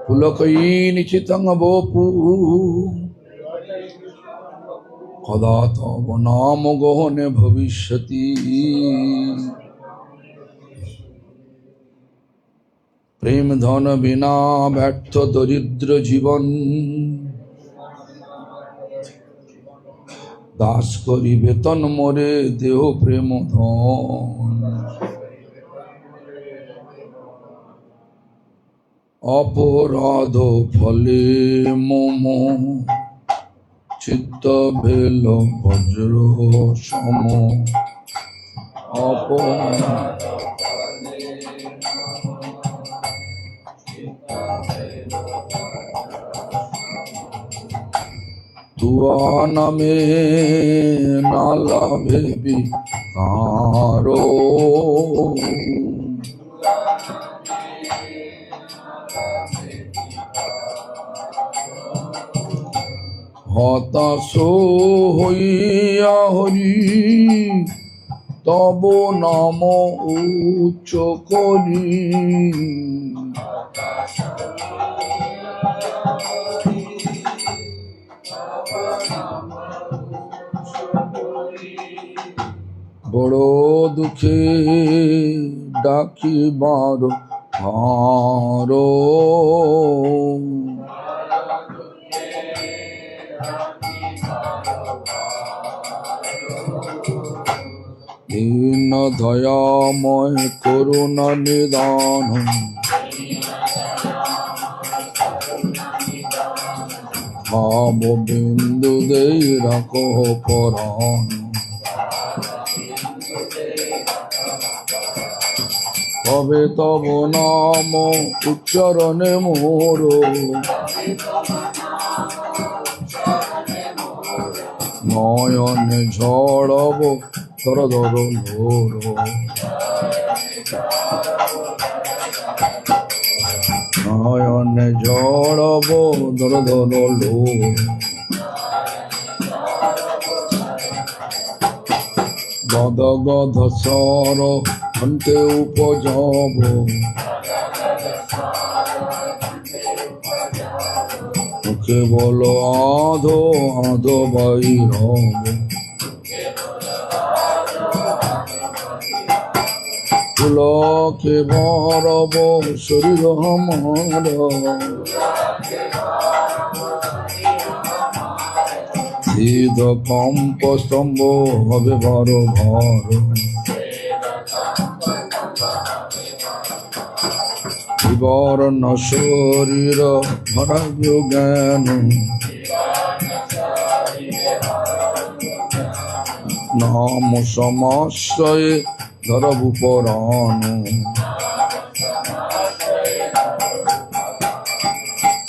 पुलकैनिचितं वपु कदा तव नाम गहने भविष्यति। प्रेम धन बिना व्यर्थ दरिद्र जीवन दास करी वेतन मोरे देह प्रेम धन। अपराध फले मम चित्त भेल वज्र सम। तुआ नामे नाला भेबी कारो हताशो हইয়া হরি তব নাম উচ্চ করি। বড় দুঃখে ডাকিবার হারো দীন দয়াময় করুণা নিদান ভাব বিন্দু দেই রাখো পরাণ। তবে তব নাম উচ্চারণে মোর নয়নে ঝড়ব ধর ধর লোর। নয়নে ঝড়ব ধর ধর লোর। গদ গদ সর ঘন্টে উপজব মুখে বলো আধো আধো বাইরব। পুলকে ভরব শরীর আমার সিদ্ধ কম্প স্তম্ভ হবে ভর ভর। বিবর্ণ শরীর ভরাগ জ্ঞান নাম সমাশ্রয়ে ধরবু পরাণ।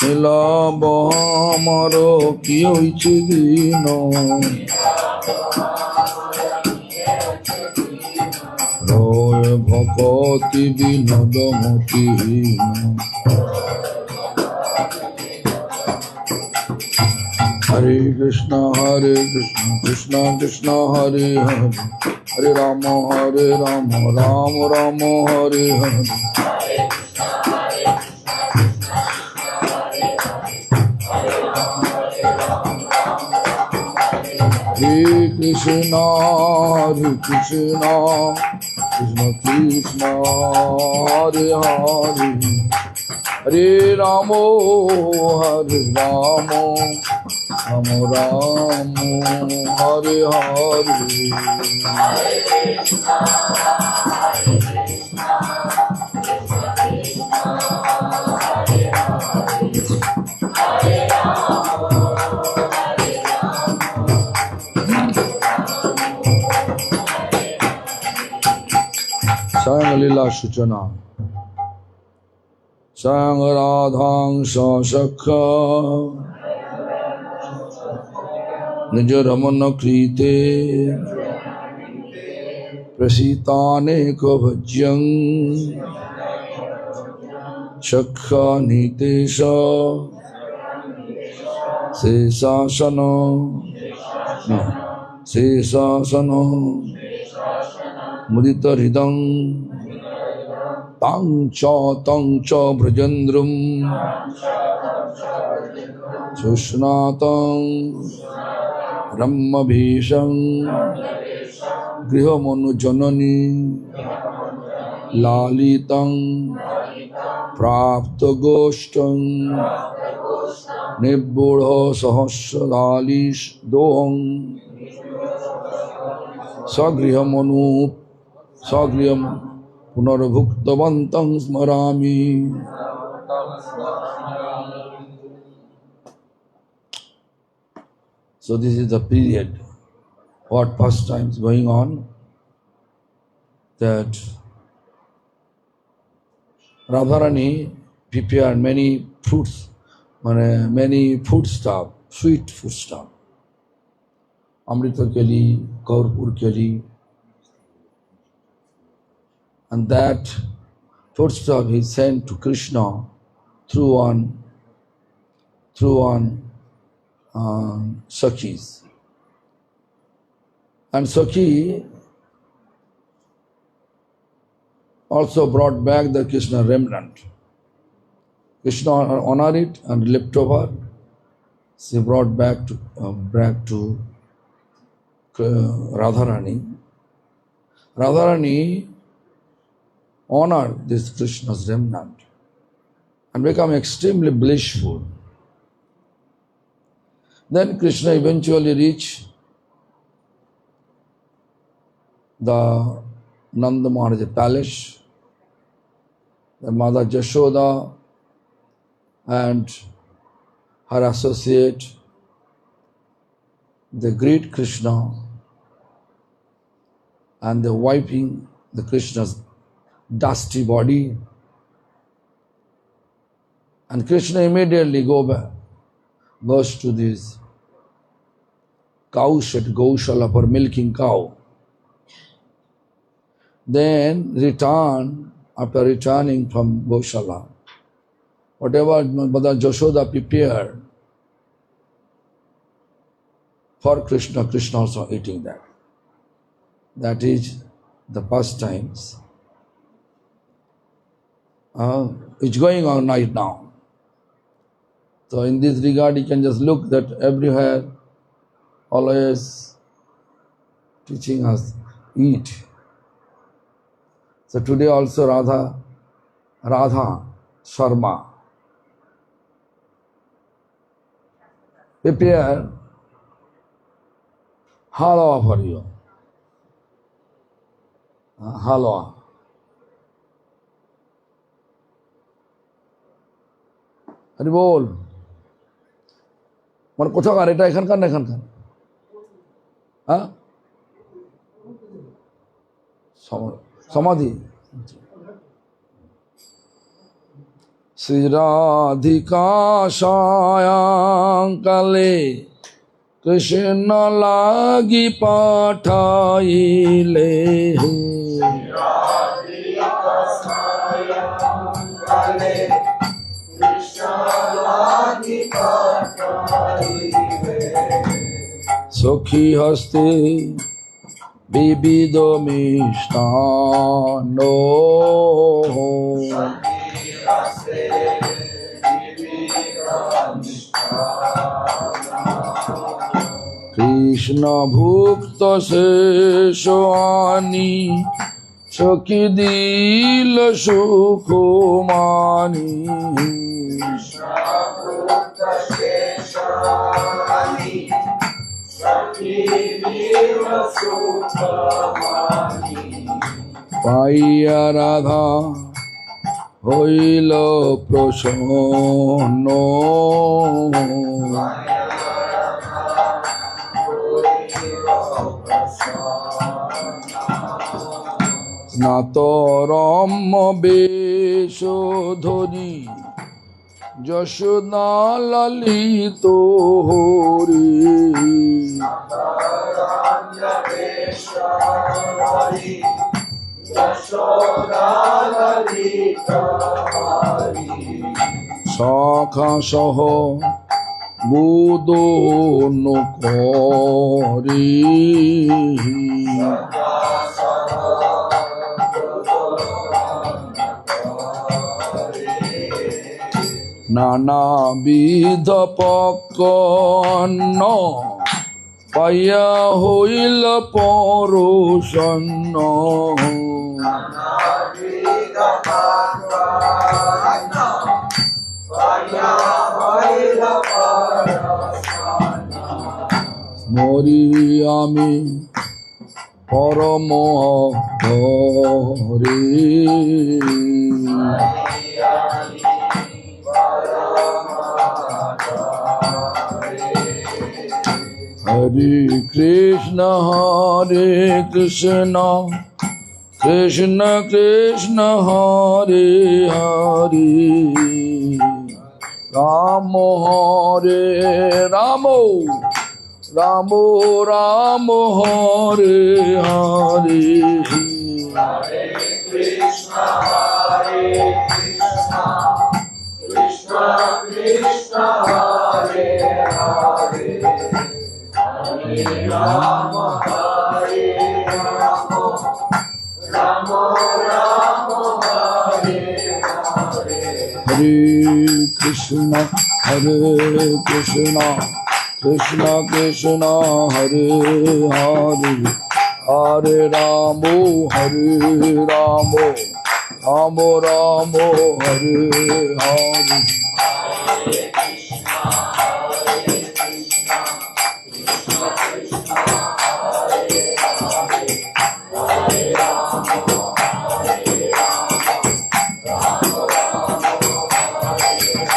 নীলাভ আমার কি হইছে দিন রয় ভকতি বিনোদমতিহীন। হরে Krishna Krishna Krishna Hare Hare Hare Ram Ram Ram Hare Hare. Hare Krishna Krishna Krishna Hare Hare Hare Ramo Ramo Ramo Hare Hare। স্বয়ং লীলা সূচনা। স্বয়ং রাধাং সখা নিজ রমন কৃতে প্রসীতানেক ভজ্যং সখা নিতেশ শেষাসন মুদিত হৃদং তাং চ ব্রজেন্দ্রম সুস্নাতং ব্রহ্মভীষং গৃহমনুজননী লালিতং প্রাপ্তগোষ্ঠং নির্বুঢ় সহস্রলালিশ দোহং স্বগৃহম পুনর্ভুক্তবন্তং স্মরামি। So this is the period, what pastimes going on, that Radharani prepared many fruits, many foodstuff, sweet foodstuff, Amrita Keli, Kaurpur Keli, and that foodstuff he sent to Krishna through one Sakhis. And Sakhi also brought back the Krishna remnant. Krishna honored it and left over. She brought back to Radharani. Radharani honored this Krishna's remnant and become extremely blissful. Then Krishna eventually reached the Nanda Maharaj palace. The Mother Jashoda and her associate, they greet Krishna and they wiping the Krishna's dusty body. And Krishna immediately goes to this cow shed, Gaushala, for milking cow. Then after returning from Gaushala, whatever Mother Jashoda prepared for Krishna, Krishna also eating that. That is the pastimes. It's going on right now. So in this regard, you can just look that everywhere, always teaching us, eat. So today also Radha Sharma prepare halwa for you. Halwa. Hari bol. মানে কোথাকার এটা? এখানকার না এখানকার? হ্যাঁ, সমাধি। শ্রী রাধিকা সায়ংকালে কৃষ্ণ লাগি পাঠাইলে, সখী হস্তে বিবিধ মিষ্টান্ন, কৃষ্ণ ভুক্ত শেষ আনি সখী দিল সুখ মানি, পাইয়া রাধা হইল প্রসন্ন, স্নাতরম্য বেশ ধরি যশোদা ললিত হরি, সখা সহ বুদন করি, নানাবিধ পক্কন্ন পাইয়া হইল পরশন্ন। মরি আমি পরম ধরে, হরে কৃষ্ণ কৃষ্ণ কৃষ্ণ হরে হরে, রাম হরে Ram Ram Ram Hare Hare. Hare Krishna, Krishna Krishna, Hare Hare, Hare Rama, Hare Rama, Rama Rama, Hare Hare. Hare Krishna, Krishna Krishna, Hare Hare, Hare Rama, Hare Rama, Rama Rama, Hare Hare. Hare Krishna, Krishna Krishna, Hare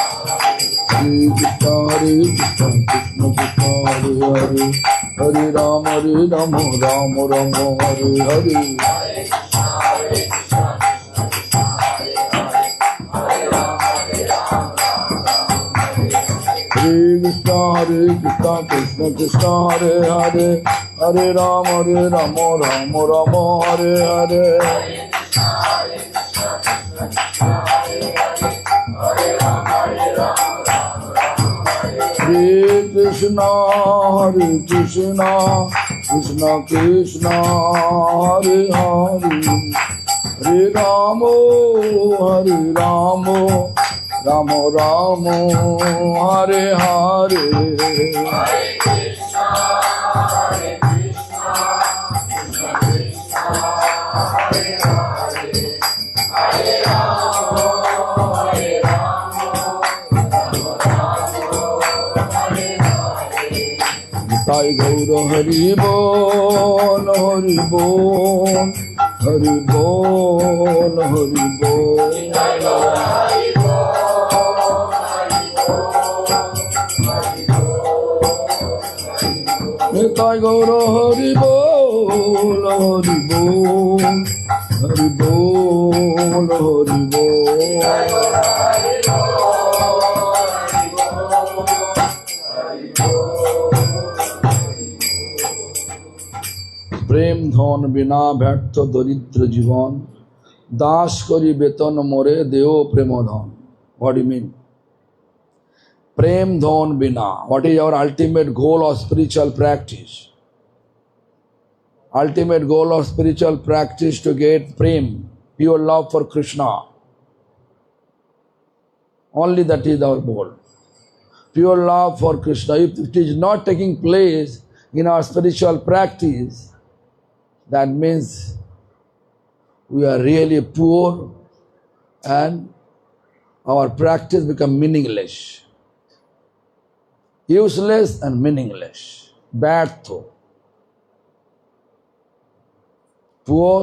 Hare, Hare Rama, Rama Rama, Hare Hare. Hare Krishna, Krishna Krishna, Hare Hare, Hare Rama, Rama Rama, Hare Hare. Hare Krishna, Krishna Krishna, Hare Hare, Hare Rama, Rama Rama, Hare Hare. Sai Gaura Hari Bol, Hari Bol, Hari Bol, Hari Bol. Sai Gaura Hari Bol, Hari Bol, Hari Bol, Hari Bol. প্রেম ধন বিনা ব্যর্থ দরিদ্র জীবন, দাস করি বেতন মোরে দেও প্রেম ধন। What do you mean? Prem dhon bina. What is our ultimate goal of spiritual practice? Ultimate goal of spiritual practice to get prem, pure love for Krishna. Only that is our goal. Pure love for Krishna. If it is not taking place in our spiritual practice, that means we are really poor and our practice become meaningless. Useless and meaningless. Bad. Poor,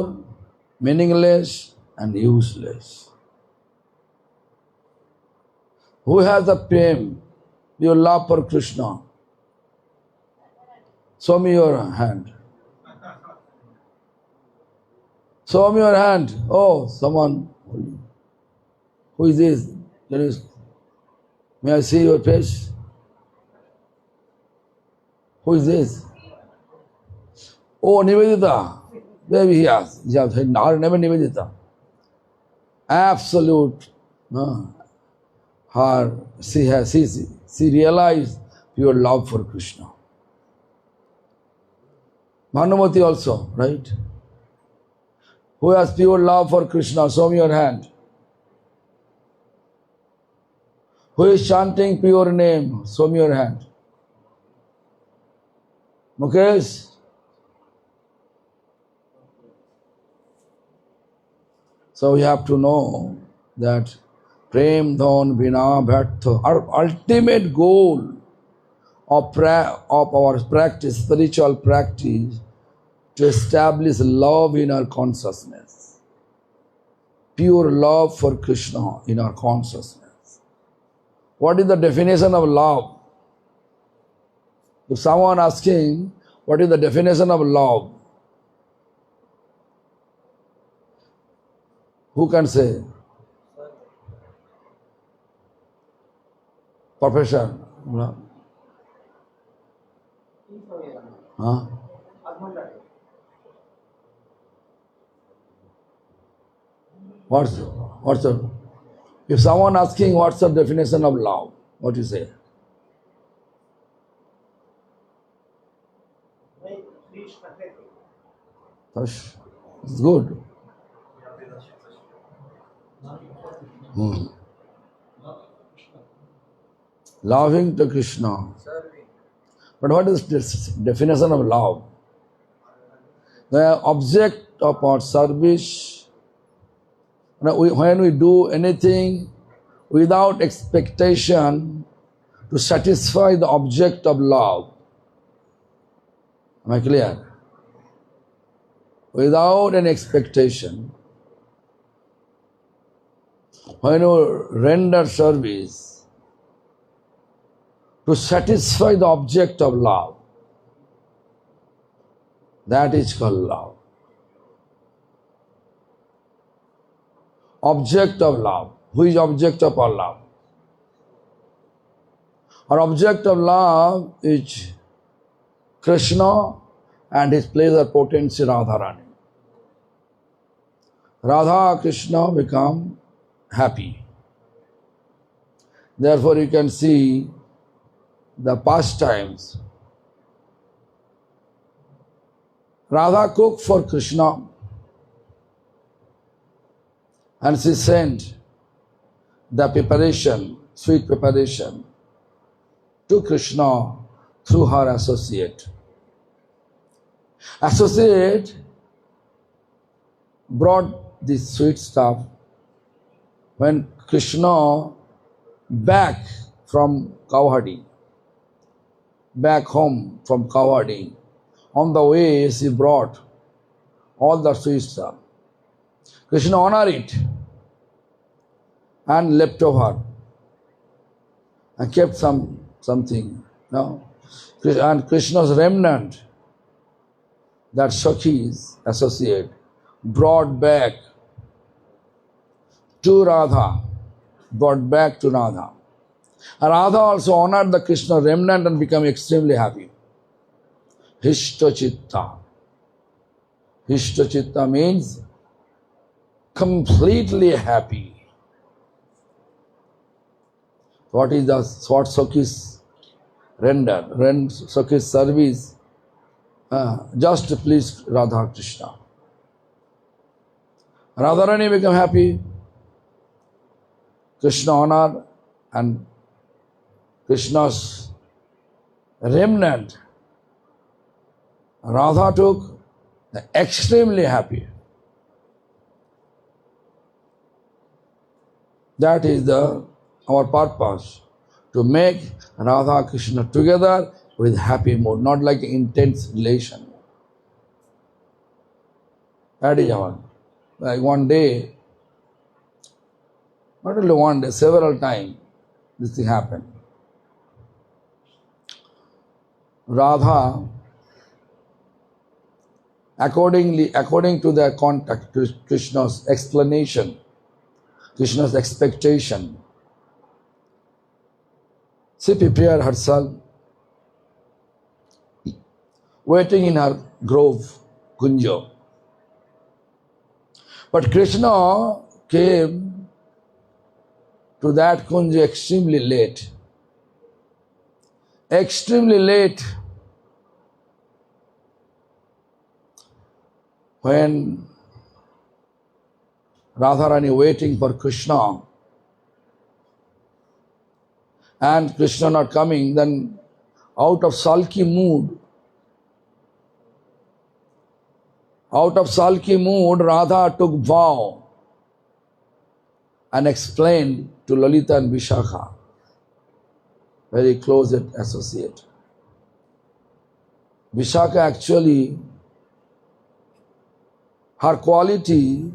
meaningless and useless. Who has the prem, your love for Krishna? Show me your hand. Show me your hand. Oh, someone. Who is this? May I see your face? Who is this? Oh, Nivedita. Maybe he has. Her name is Nivedita. Absolute. She realized pure love for Krishna. Bhanumati also, right? Who has pure love for Krishna? Show me your hand. Who is chanting pure name? Show me your hand. Mukesh? So we have to know that Prem Dhan Bina Bhartha, our ultimate goal of our practice, spiritual practice, to establish love in our consciousness. Pure love for Krishna in our consciousness. What is the definition of love? If someone asking, what is the definition of love? Who can say? Professor? Huh? What's the if someone asking what's the definition of love, what do you say? It's good. Loving to Krishna. But what is this definition of love? The object of our service, when we do anything without expectation to satisfy the object of love. Am I clear? Without an expectation, when you render service to satisfy the object of love, that is called love. Object of love. Who is object of our love? Our object of love is Krishna and his pleasure potency Radharani. Radha Krishna become happy. Therefore you can see the pastimes. Radha cooked for Krishna and she sent the preparation, sweet preparation, to Krishna through her associate. Associate brought this sweet stuff when Krishna back from Kauhadi, back home from Kauhadi. On the way, she brought all the sweet stuff. Krishna honored it and left over and kept something. No? And Krishna's remnant, that Sakhi's associate, brought back to Radha. And Radha also honored the Krishna remnant and became extremely happy. Hishta Chitta. Hishta Chitta means completely happy. What Sakhi's render? Sakhi's service just to please Radha Krishna. Radharani became happy. Krishna honored and Krishna's remnant Radha took, extremely happy. That is our purpose, to make Radha Krishna together with happy mood, not like intense relation. That is our. Like one day, not only one day, several times this thing happened. Radha, according to their contact, Krishna's explanation, Krishna's expectation, she prepared herself, waiting in her grove, Kunja. But Krishna came to that Kunja extremely late. Extremely late. When Radharani waiting for Krishna, and Krishna not coming, then out of sulky mood, Radha took vow and explained to Lalita and Vishakha, very close associate. Vishakha actually, her quality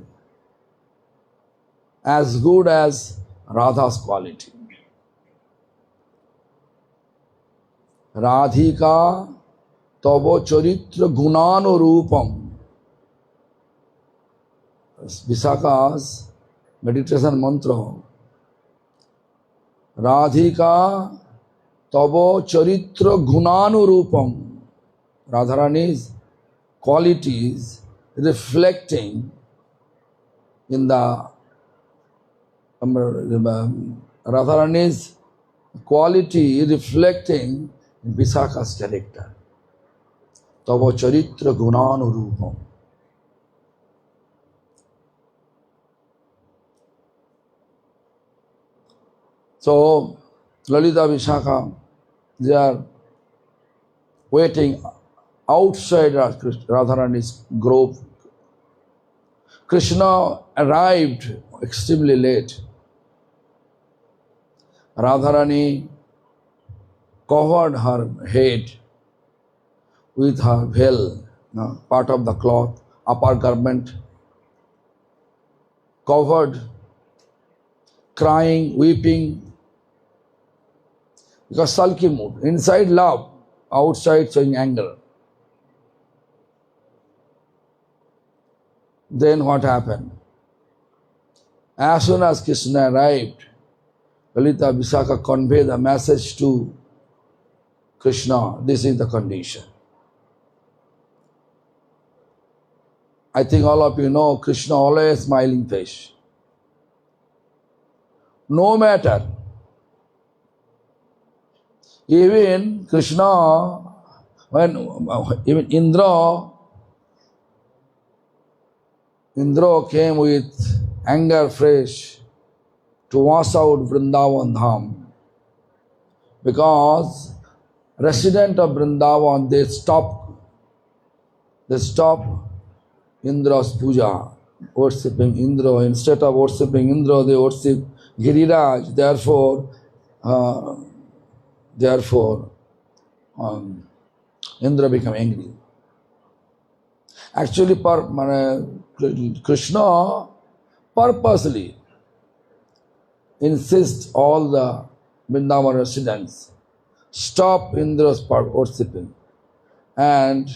as good as Radha's quality. Radhika tavo charitra gunanurupam. Vishakha's meditation mantra. Radhika tavo charitra gunanurupam. Radharani's qualities reflecting in the Radharani's quality reflecting in Vishakha's character. Tava charitra gunanurupam. So, Lalita Vishakha, they are waiting outside Radharani's grove. Krishna arrived extremely late. Radharani covered her head with her veil, part of the cloth, upper garment, covered, crying, weeping, because sulky mood. Inside love, outside showing anger. Then what happened? As soon as Krishna arrived, Lalita Vishakha conveyed the message to Krishna, this is the condition. I think all of you know Krishna always smiling face. No matter, even Krishna, even Indra came with anger fresh to wash out Vrindavan Dham, because resident of Vrindavan, they stop Indra's puja, worshipping Indra. Instead of worshipping Indra, they worship Giriraj. Therefore, Indra became angry. Actually, Krishna purposely insists all the Vrindavan residents stop Indra's worshipping, and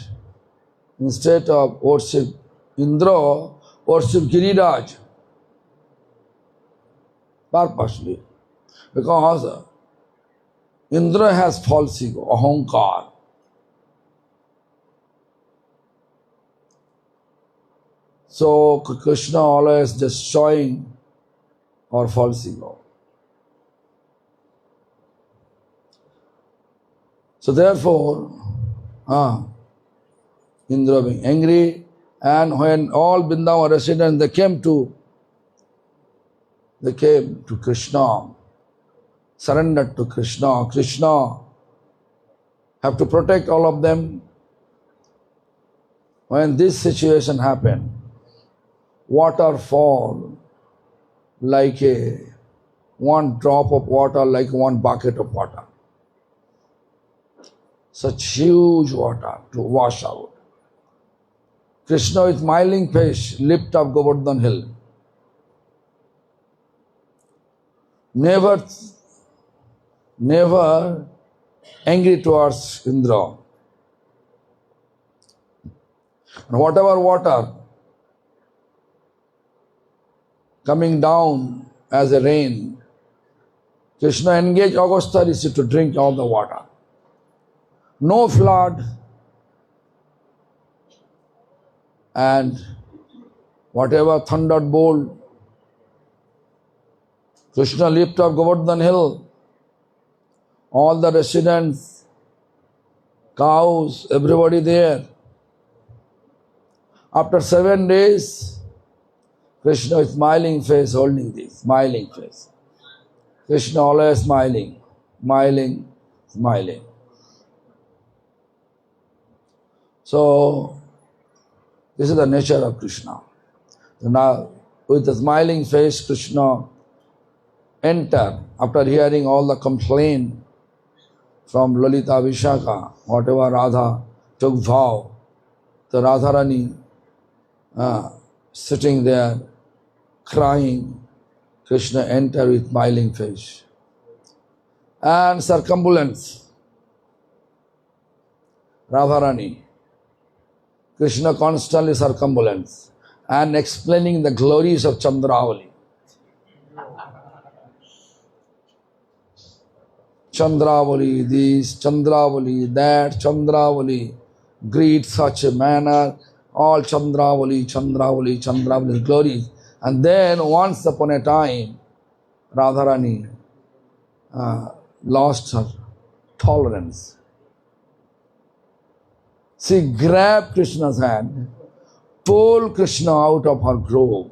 instead of worship Indra, worship Giriraj, purposely, because Indra has false ego, ahankar. So Krishna always destroying our false ego. So therefore, Indra being angry, and when all Vrindavan residents they came to Krishna, surrendered to Krishna. Krishna have to protect all of them. When this situation happened, water fall like one drop of water, like one bucket of water. Such huge water to wash out. Krishna with smiling face lift up Govardhan hill. Never angry towards Indra. And whatever water coming down as a rain, Krishna engaged Agastya Rishi to drink all the water. No flood, and whatever thunderbolt, Krishna lifted up Govardhan hill. All the residents, cows, everybody there. After 7 days, Krishna with smiling face holding this, smiling face. Krishna always smiling. smiling. So, this is the nature of Krishna. So now, with a smiling face, Krishna enter after hearing all the complaint from Lalita Vishaka, whatever Radha took vow. The Radharani sitting there crying, Krishna enter with smiling face. And circumambulance, Radharani, Krishna constantly circumambulance and explaining the glories of Chandravali. Chandravali this, Chandravali that, Chandravali greet such a manner, all Chandravali glories. And then once upon a time, Radharani lost her tolerance. She grabbed Krishna's hand, pulled Krishna out of her grove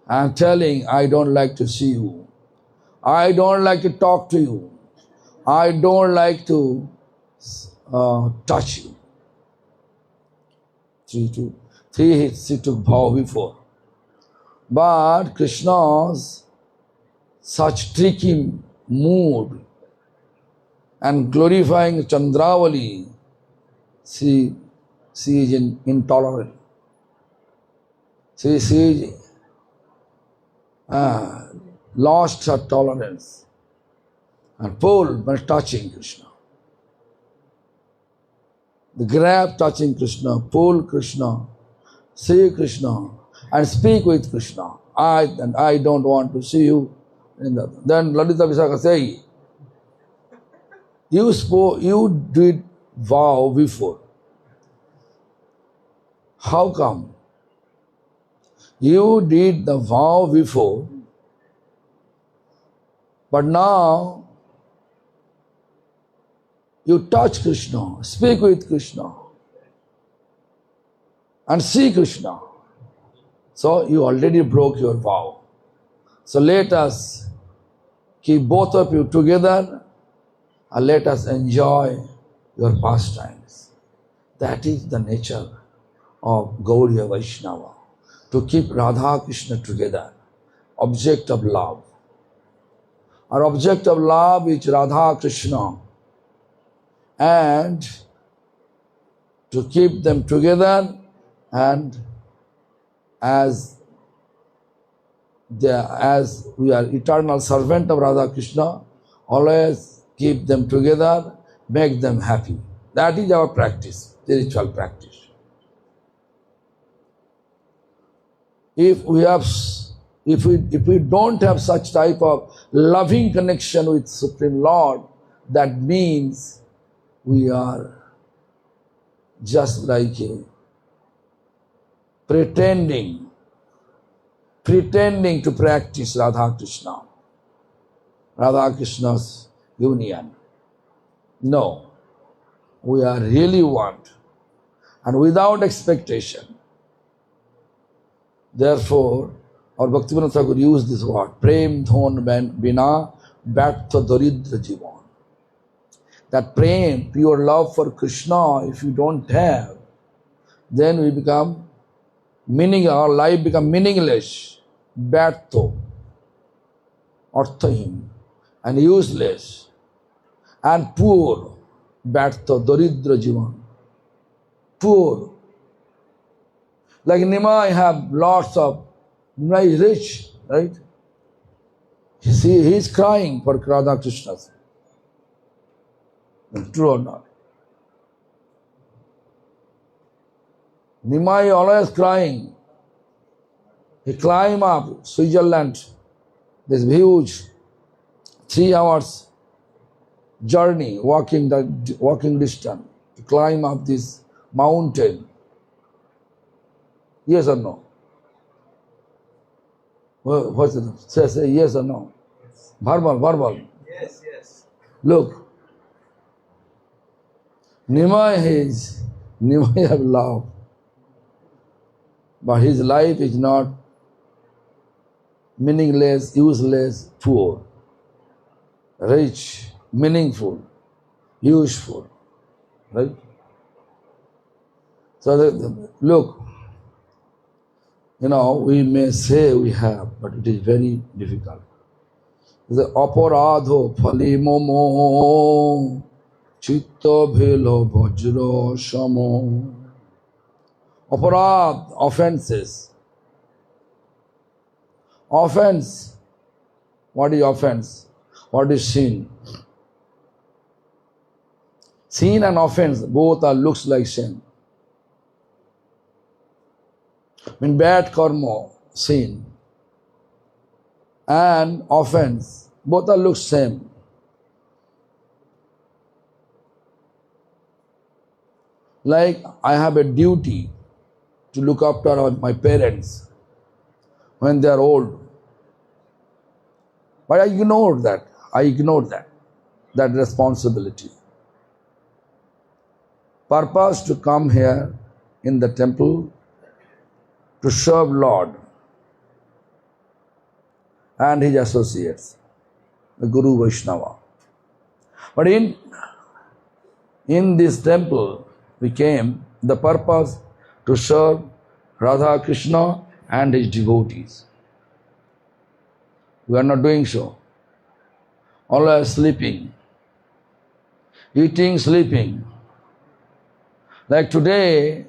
and telling, I don't like to see you. I don't like to talk to you. I don't like to touch you. Three hits she took vow before. But Krishna's such tricky mood and glorifying Chandravali, she is intolerant. She lost her tolerance and pulled by touching Krishna. The grab touching Krishna, pull Krishna, see Krishna, and speak with Krishna. I don't want to see you. Then Lalita Vishaka say, you did vow before. How come? You did the vow before, but now you touch Krishna, speak with Krishna, and see Krishna. So you already broke your vow. So let us keep both of you together and let us enjoy your pastimes. That is the nature of Gauriya Vaishnava, to keep Radha Krishna together, object of love. Our object of love is Radha Krishna, and to keep them together, and as we are eternal servant of Radha Krishna, always keep them together, make them happy. That is our practice, spiritual practice. If we don't have such type of loving connection with Supreme Lord, that means we are just like pretending to practice Radha Krishna's union. No, we are really want, and without expectation. Therefore, our Bhaktivinoda Thakur used this word, Prem Dhon Bina Bharta Daridra Jivan. That prem, pure love for Krishna, if you don't have, then we become our life become meaningless, bharto, arthahim, and useless, and poor, bharta daridra jivan, poor. Like Nimai have lots of, Nimai is rich, right? He is crying for Radha Krishna. True or not? Nimai always crying. He climbed up Switzerland, this huge 3 hours journey, walking distance, to climb up this mountain. Yes or no? What's it? Say yes or no. Yes. Verbal. Yes. Look, Nimai have love, but his life is not meaningless, useless, poor, rich, meaningful, useful, right? So look, we may say we have, but it is very difficult. The aparadho phali momo chitta bhelo vajra samo. Aparad, offenses. Offense. What is offense? What is sin? Sin and offense, both are looks like sin. When bad karma, sin, and offense, both are look same. Like I have a duty to look after my parents when they are old. But I ignored that. That responsibility. Purpose to come here in the temple to serve Lord and his associates, the Guru Vaishnava. But in this temple, we came the purpose to serve Radha Krishna and his devotees. We are not doing so. Always sleeping, eating, sleeping. Like today,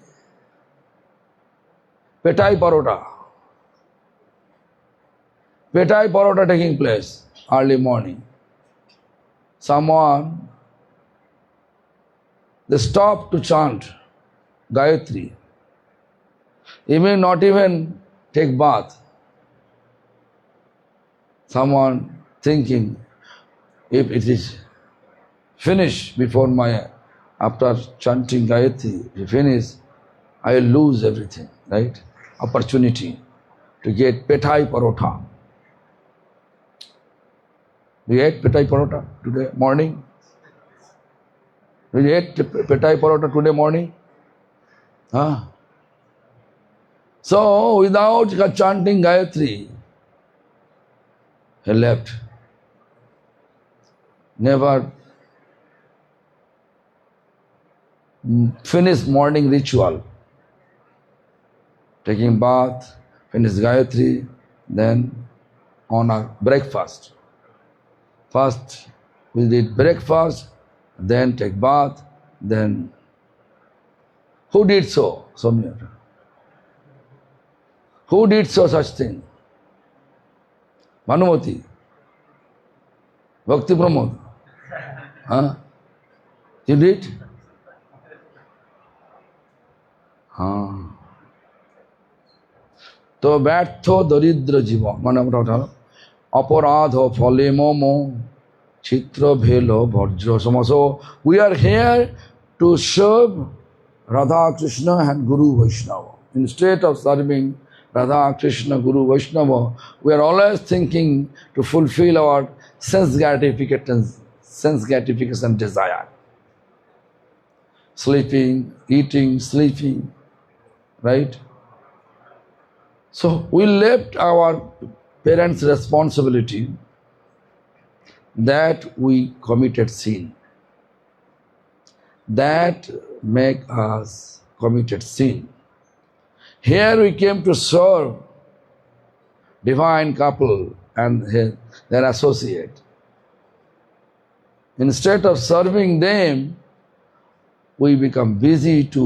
Petai Parota taking place early morning. Someone, they stopped to chant Gayatri. Not even take bath. Someone thinking, if it is finished after chanting Gayatri, if finish, I will lose everything, right? Opportunity to get Petai Parota. We ate Petai Parota today morning. We ate Petai Parota today morning. So, without chanting Gayatri, he left. Never finished morning ritual. Taking bath, finish Gayatri, then on our breakfast. First, we did breakfast, then take bath, then... Who did so? Somya. Who did such thing? Bhanumati? Bhakti Pramod? You did? তো ব্যর্থ দরিদ্র জীবন মানে আমরা অপরাধ ফলে মম চিত্র ভেল ভজ্র সম. So we are here to serve Radha Krishna and Guru Vaishnava. Instead of serving Radha Krishna, Guru Vaishnava, we are always thinking to fulfill our sense gratification desire. Sleeping, eating, sleeping, right? So we left our parents' responsibility that we committed sin. That make us committed sin. Here we came to serve divine couple and their associate. Instead of serving them, we become busy to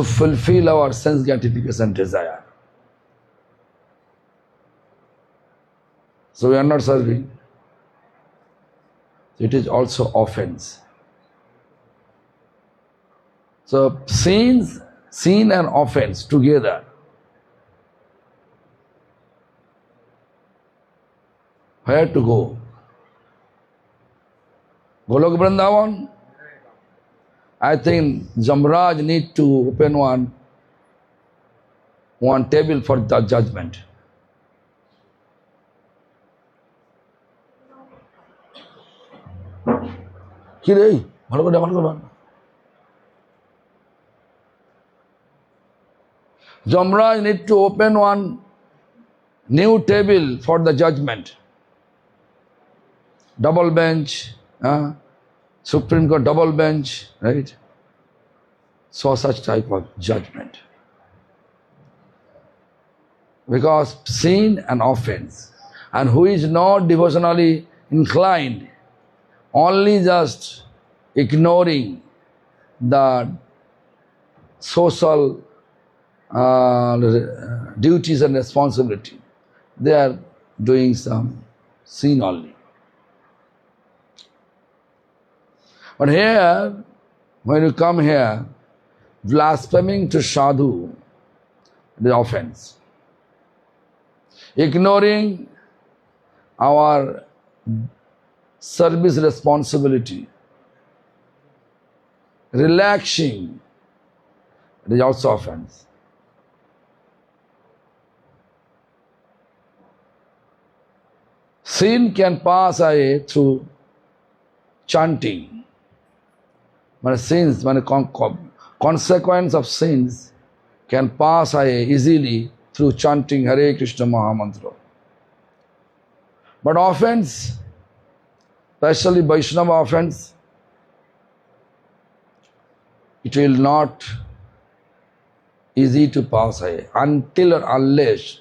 fulfill our sense gratification desire. So we are not serving. It is also offense. So sin and offense together. Where to go? Golok Vrindavan? I think Jamraj need to open one table for the judgment. কি রে ভালো করে Jamraj need to open one new table for the judgment. Double bench, Supreme Court double bench, right? So such type of judgment. Because sin and offense. And who is not devotionally inclined, only just ignoring the social duties and responsibility, they are doing some sin only. But here, when you come here, blaspheming to sadhu, the offense. Ignoring our service responsibility, relaxing, it is also offense. Sin can pass away through chanting. But sins, consequence of sins can pass away easily through chanting Hare Krishna Mahamantra. But offense, especially Vaishnava offense, it will not easy to pass away until or unless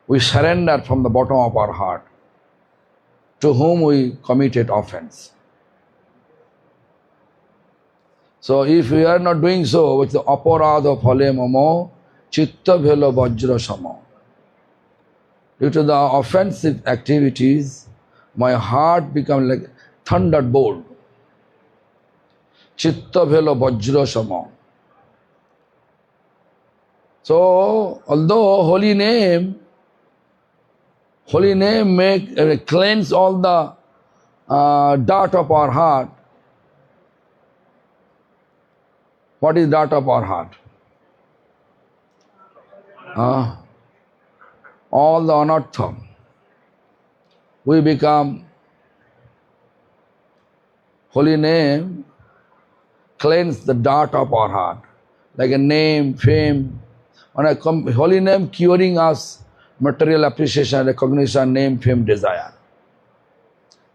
we surrender from the bottom of our heart to whom we committed offense. So if we are not doing so, with the aparadha phale mamo, chitta bhelo vajra samo. Due to the offensive activities, my heart becomes like thunderbolt. Chitta bhelo vajra samo. So, although holy name make cleanse all the dirt of our heart. What is dirt of our heart? All the anartha. We become holy name cleanse the dirt of our heart, like a name, fame. When I come, holy name curing us material appreciation, recognition, name, fame, desire.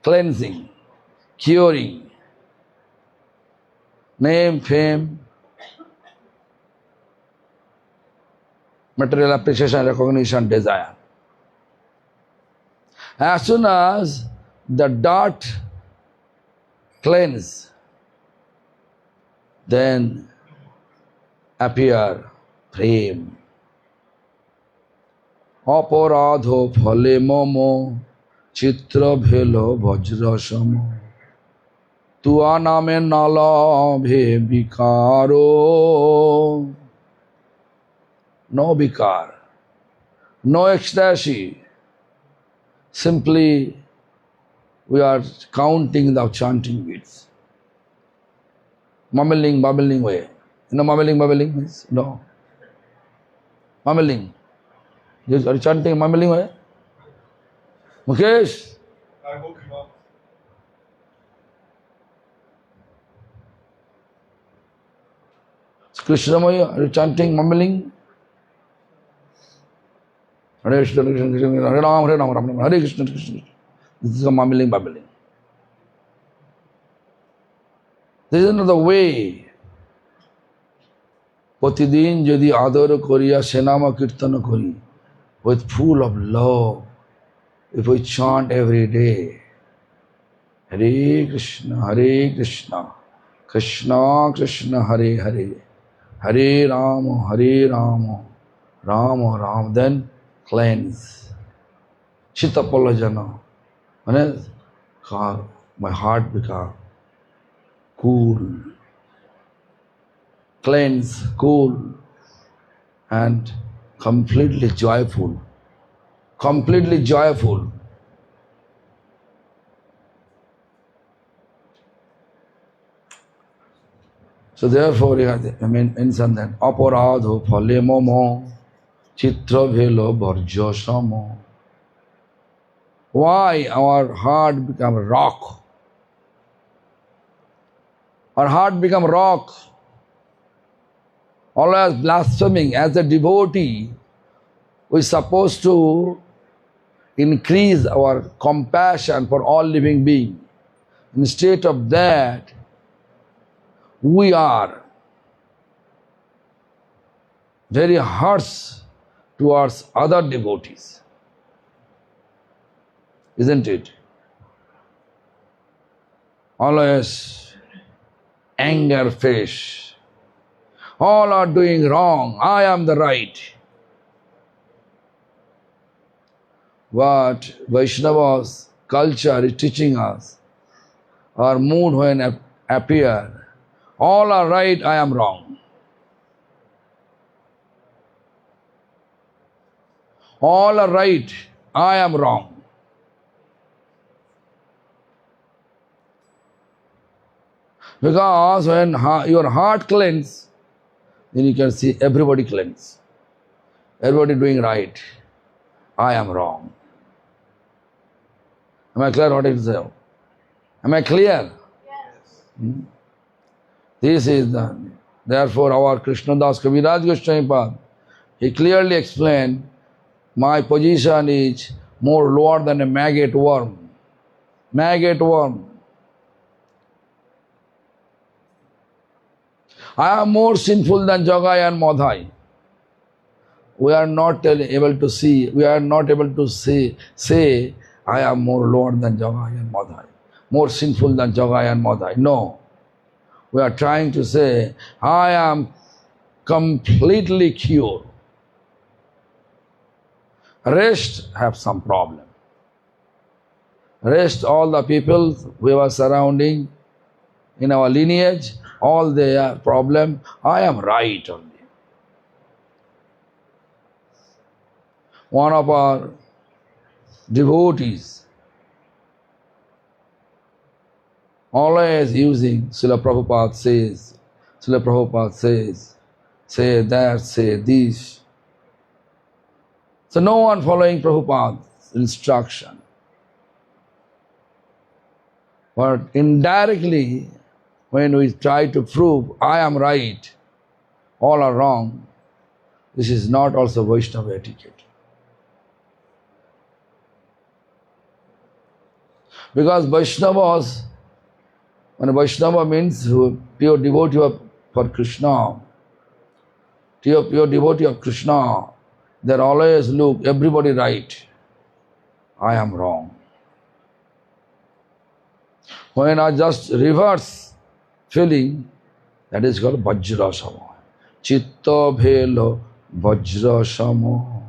Cleansing, curing, name, fame, material appreciation, recognition, desire. As soon as the dirt cleanse, then appear prem. Aparadho phale momo chitra bhelo vajra samo. Tua name nala bhe vikaro. No vikar, no ecstasy. Simply we are counting the chanting beats. Mumbling, bubbling way. You know mumbling means? No. Mumbling. Are you chanting mumbling way? Mukesh? I woke him up. Krishnamaya, are you chanting mumbling? Hare Krishna, Krishna Krishna, Hare Ram, Hare Ram, Ram Ram, Hare Krishna, Krishna. This is a mumbling, babbling. This is another way. Pratidiin jodi adar koriya senama kirtana kori, with full of love, if we chant every day, Hare Krishna, Krishna Krishna, Hare Hare, Hare Rama, Rama Rama, then cleanse. Chittapallajana. My heart become cool. Cleanse, cool, and completely joyful. Completely joyful. So therefore, mention that aparadho phale momo chitra bhelo varja samo. Why our heart become rock? Our heart become rock. Always blaspheming as a devotee. we're supposed to increase our compassion for all living beings. Instead of that, we are very harsh towards other devotees. Isn't it? Always anger face. All are doing wrong. I am the right. What Vaishnava's culture is teaching us, our mood when appear, all are right, I am wrong. All are right, I am wrong. Because when your heart cleanses, then you can see everybody cleanse. Everybody doing right. I am wrong. Am I clear what I say? Am I clear? Yes. This is therefore our Krishnadas Kaviraj Goswami Pad, he clearly explained, my position is more lower than a maggot worm. Maggot worm. I am more sinful than Jagai and Madhai. We are not able to see, we are not able to say I am more lower than Jagai and Madhai, more sinful than Jagai and Madhai. No. We are trying to say, I am completely cured. Rest have some problem. Rest, all the people we were surrounding in our lineage, all their problem, I am right only. One of our devotees always using Srila Prabhupada says, say that, say this. So no one following Prabhupada's instruction. But indirectly, when we try to prove I am right, all are wrong, this is not also Vaishnava etiquette. Because Vaishnavas, when Vaishnava means pure devotee for Krishna, pure devotee of Krishna, they always look everybody right. I am wrong. When I just reverse feeling, that is called Vajra Sama. Chitta Bhelo Vajra Sama.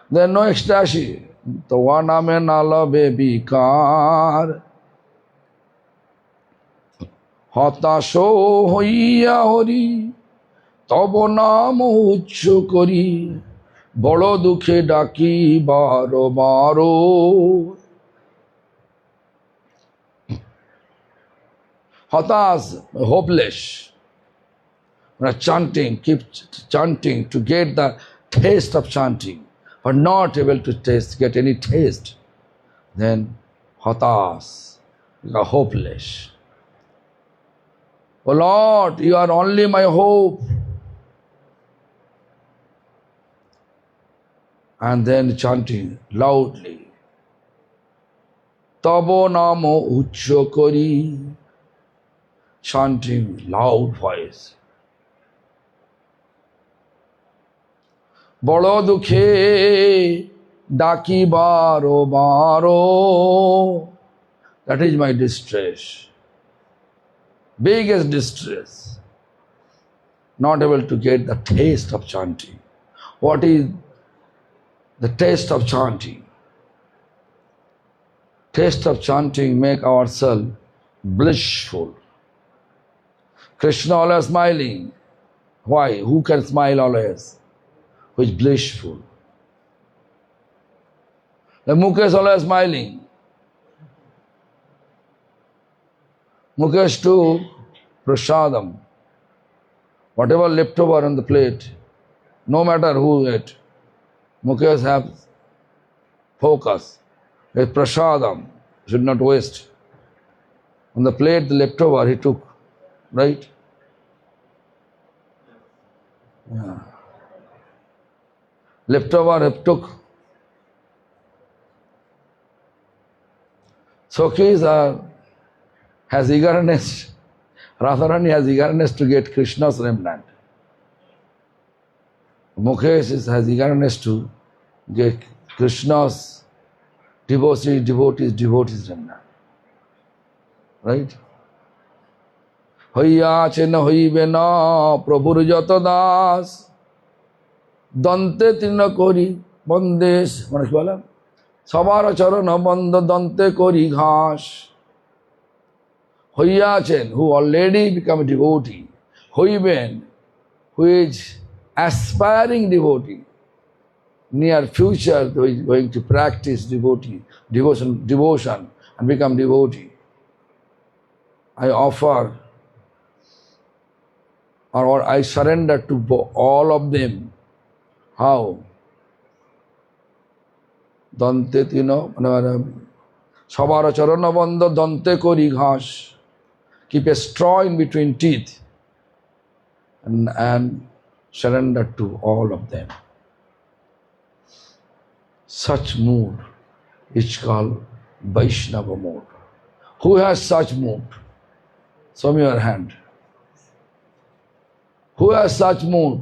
There is no ecstasy. Tawana mein nala baby car. Hatasho hoiya hori. Tabo naam uchcho kori. Bado dukhe daki baro baro. Hatas, hopeless. Chanting, keep chanting to get the taste of chanting, but not able to get any taste. Then hatas, you are hopeless. Oh Lord, you are only my hope. And then chanting loudly. Tabo namo uchcho kori. Chanting loud voice. Bado dukhe daki baro baro. That is my distress. Biggest distress. Not able to get the taste of chanting. What is the taste of chanting? Taste of chanting make ourselves blissful. Krishna always smiling. Why? Who can smile always? Who is blissful? The Mukesh always smiling. Mukesh too, prasadam. Whatever left over on the plate, no matter who ate, Mukesh have focus. It's prasadam, should not waste. On the plate, the leftover he took, right? Yeah. Leftover have took. Sokis has eagerness. Radharani has eagerness to get Krishna's remnant. Has eagerness to get Krishna's devotees remnant. Right? হইয়াছে না হইবে না প্রভুর যত দাস দন্তে তৃণ করি বন্দেশ মানে কি বলে সবার চরণ বন্ধ দন্তে করি ঘাস হইয়াছেন who already become a devotee হইবেন who is aspiring devotee near future who is going to practice devotion and become devotee. I offer or I surrender to all of them. How? Dante tino সবার চরণ বন্ধ দন্তে করি ঘাস keep a straw in between teeth and surrender to all of them. Such mood is called Vaishnava mood. Who has such mood? Show me your hand. Who has such mood?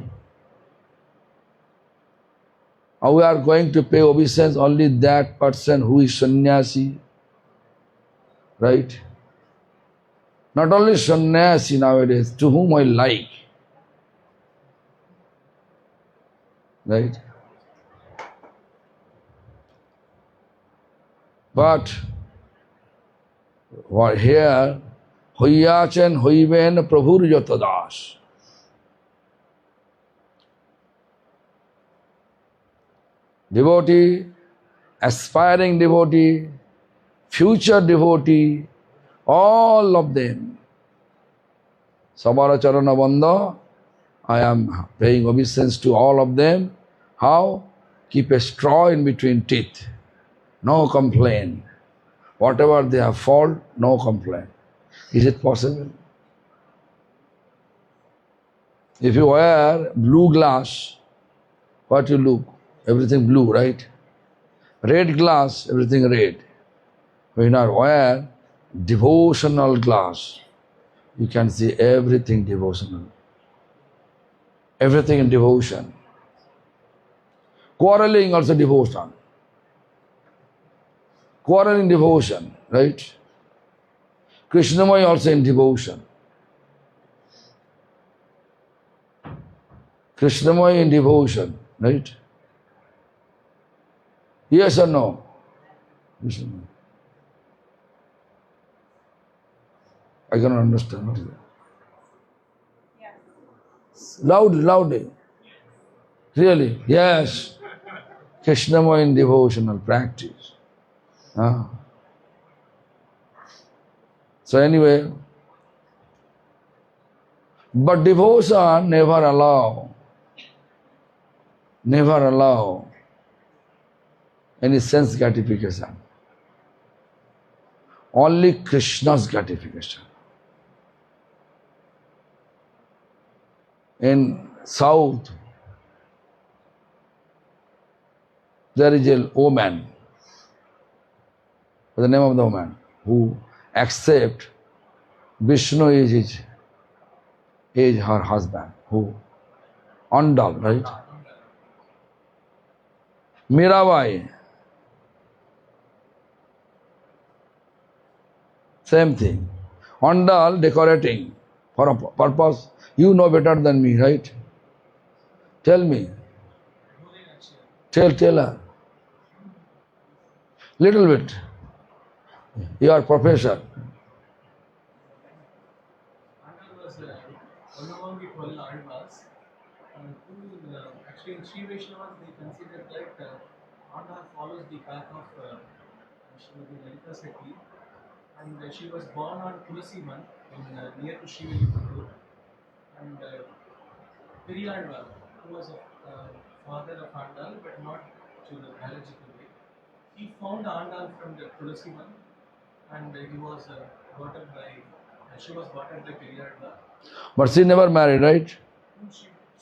We are going to pay obeisance only that person who is sannyasi, right? Not only sannyasi nowadays, to whom I like, right? But here, হইয়াছেন হইবেন প্রভুর যত Das. Devotee, aspiring devotee, future devotee, all of them. Sabara Charana Bandha, I am paying obeisance to all of them. How? Keep a straw in between teeth. No complaint. Whatever they have fault, no complaint. Is it possible? If you wear blue glass, what you look? Everything blue, right? Red glass, everything red. When you wear devotional glass, you can see everything devotional. Everything in devotion. Quarreling also devotion. Quarreling devotion, right? Krishnamaya also in devotion. Krishnamaya in devotion, right? Yes or no? I cannot understand. What is it? Loudly. Really? Yes. Krishnamaya in devotional practice. So anyway, but devotion never allow any sense gratification. Only Krishna's gratification. In South, there is a woman, the name of the woman, who accept Vishnu is her husband, who Andal, right? Mirabai, same thing. Andal decorating for a purpose. You know better than me, right? Tell me. Tell her. Little bit. You are professor. Andal was one among the 12 Andals. Actually, in Sri Vaishnavas, they consider that Andal follows the path of Srimati Lalita Seti, and she was born on Tulsi Man near to Shivaliputur. And Periyalvar, who was a father of Andal, but not to the biological way, he found Andal from the Tulsi Man, and he was brought up by, she was brought up by Periyalvar. But she never married, right?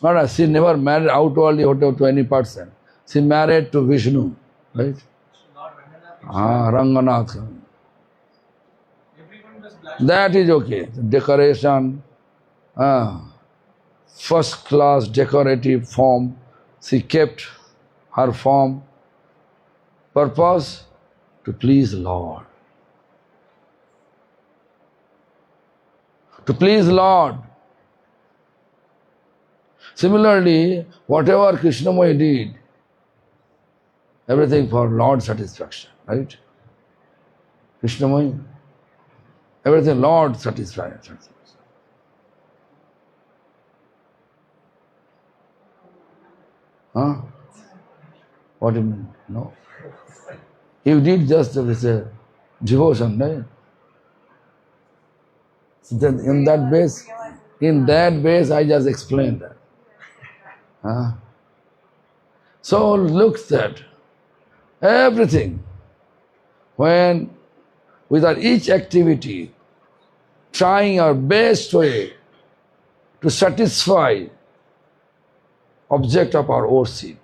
No, she never married outwardly to any person. She married to Vishnu, right? Lord Ranganath. Ranganath. Everyone was black. That is okay. Decoration, first class decorative form. She kept her form. Purpose? To please Lord. To please Lord. Similarly, whatever Krishnamaya did, everything for Lord satisfaction, right? Krishnamaya, everything Lord satisfaction. Huh? What do you mean? No. You did just this devotion, right? So then in that base, I just explained that. Huh? So look at everything. When with our each activity, trying our best way to satisfy object of our worship.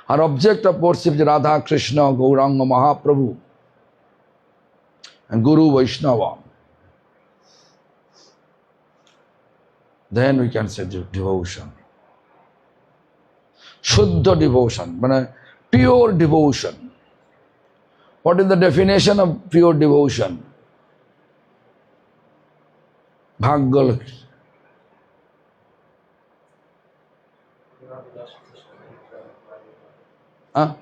Our object of worship is Radha, Krishna, Gauranga, Mahaprabhu, and Guru Vaishnava. Then we can say devotion. Shuddha devotion, pure devotion. What is the definition of pure devotion? Bhaggal. Huh?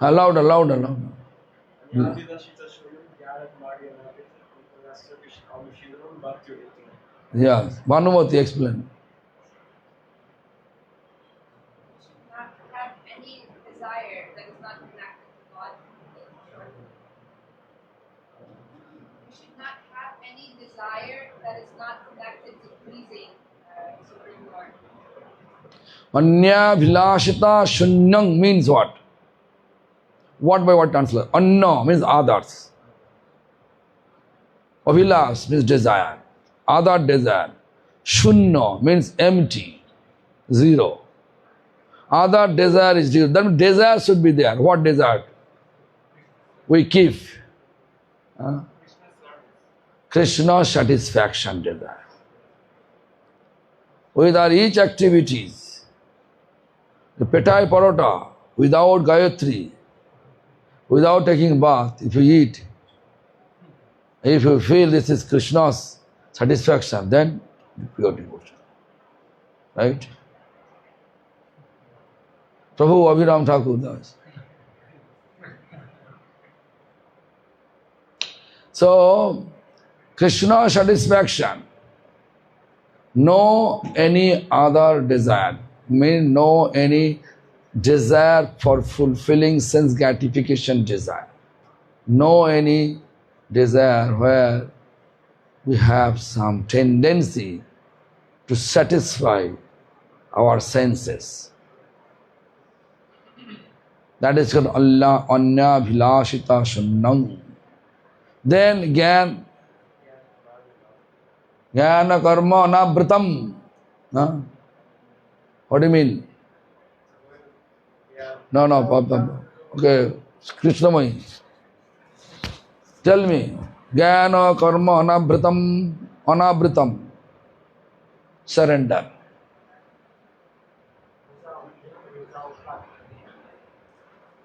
Louder. Yes, Bhanumati, explain. Not have any desire that is not connected to God. We should not have any desire that is not connected to pleasing Supreme Lord. Anya Vilashita Shunyang means what? What by what translation? Anna means others. Avilas means desire. Other desire. Shunya means empty. Zero. Other desire is zero. That means desire should be there. What desire? We keep. Krishna satisfaction desire. With our each activities, the petai parota, without Gayatri, without taking bath, if you eat, if you feel this is Krishna's satisfaction, then pure devotion. Right? Prabhu Abhiram Thakur does. So, Krishna satisfaction, no any other desire, means no any desire for fulfilling sense gratification desire. No any desire where we have some tendency to satisfy our senses. That is called Allah Anya Bhilashita Shunnam. Then Jnana Karma Anavritam. What do you mean? No. Okay, Krishnamai. Tell me. Jnana Karma Anavritam. Surrender.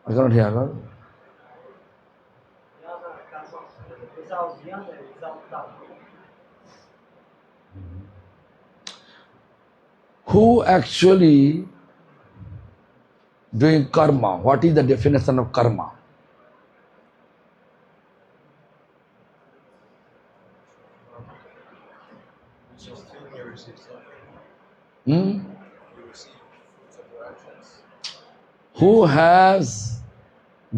I cannot hear. No? Who actually doing karma? What is the definition of karma? Who has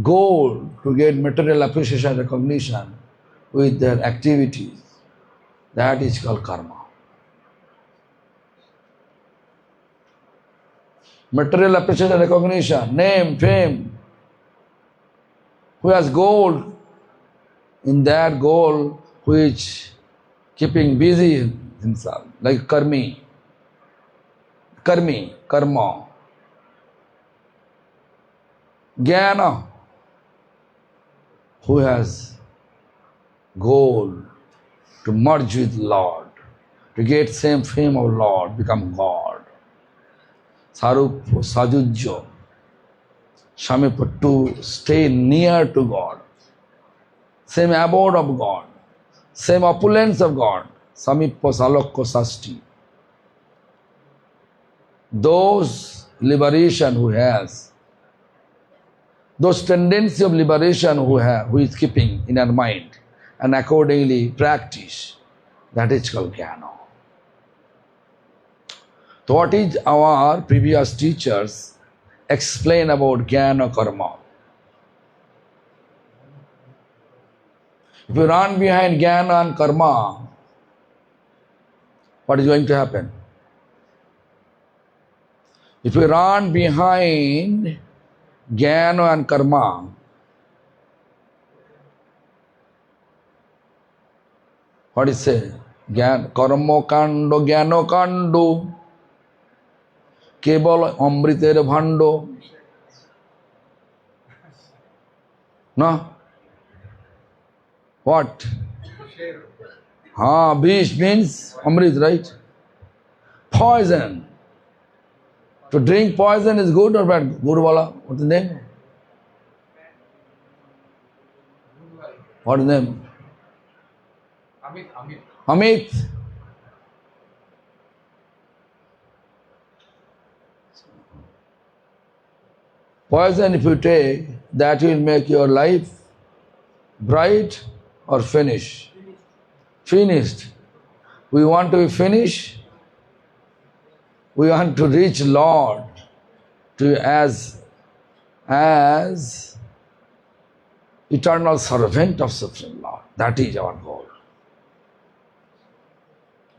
goal to get material appreciation, recognition with their activities? That is called karma. Material appreciation, recognition, name, fame. Who has goal, in that goal which keeping busy himself, like karmi, karma. Jnana, who has goal to merge with Lord, to get same fame of Lord, become God. Sarupya, Sajujya, Samipa, to stay near to God, same abode of God, same opulence of God, Samipya Salokya Sasti. Those liberation who has, those tendency of liberation who is keeping in our mind and accordingly practice, that is called jnana. So what is our previous teachers explain about jnana karma? If you run behind jnana and karma, what is going to happen? If you run behind jnana and karma, what is say? Karma kando, jnana kando, kebal amriter bhando. No? What? Bish means amrit, right? Poison. To drink poison is good or bad? Guru Wala, what's the name? What is the name? Amit. Poison if you take, that will make your life bright or finish. Finished. We want to be finished. We want to reach Lord to as eternal servant of Supreme Lord. That is our goal.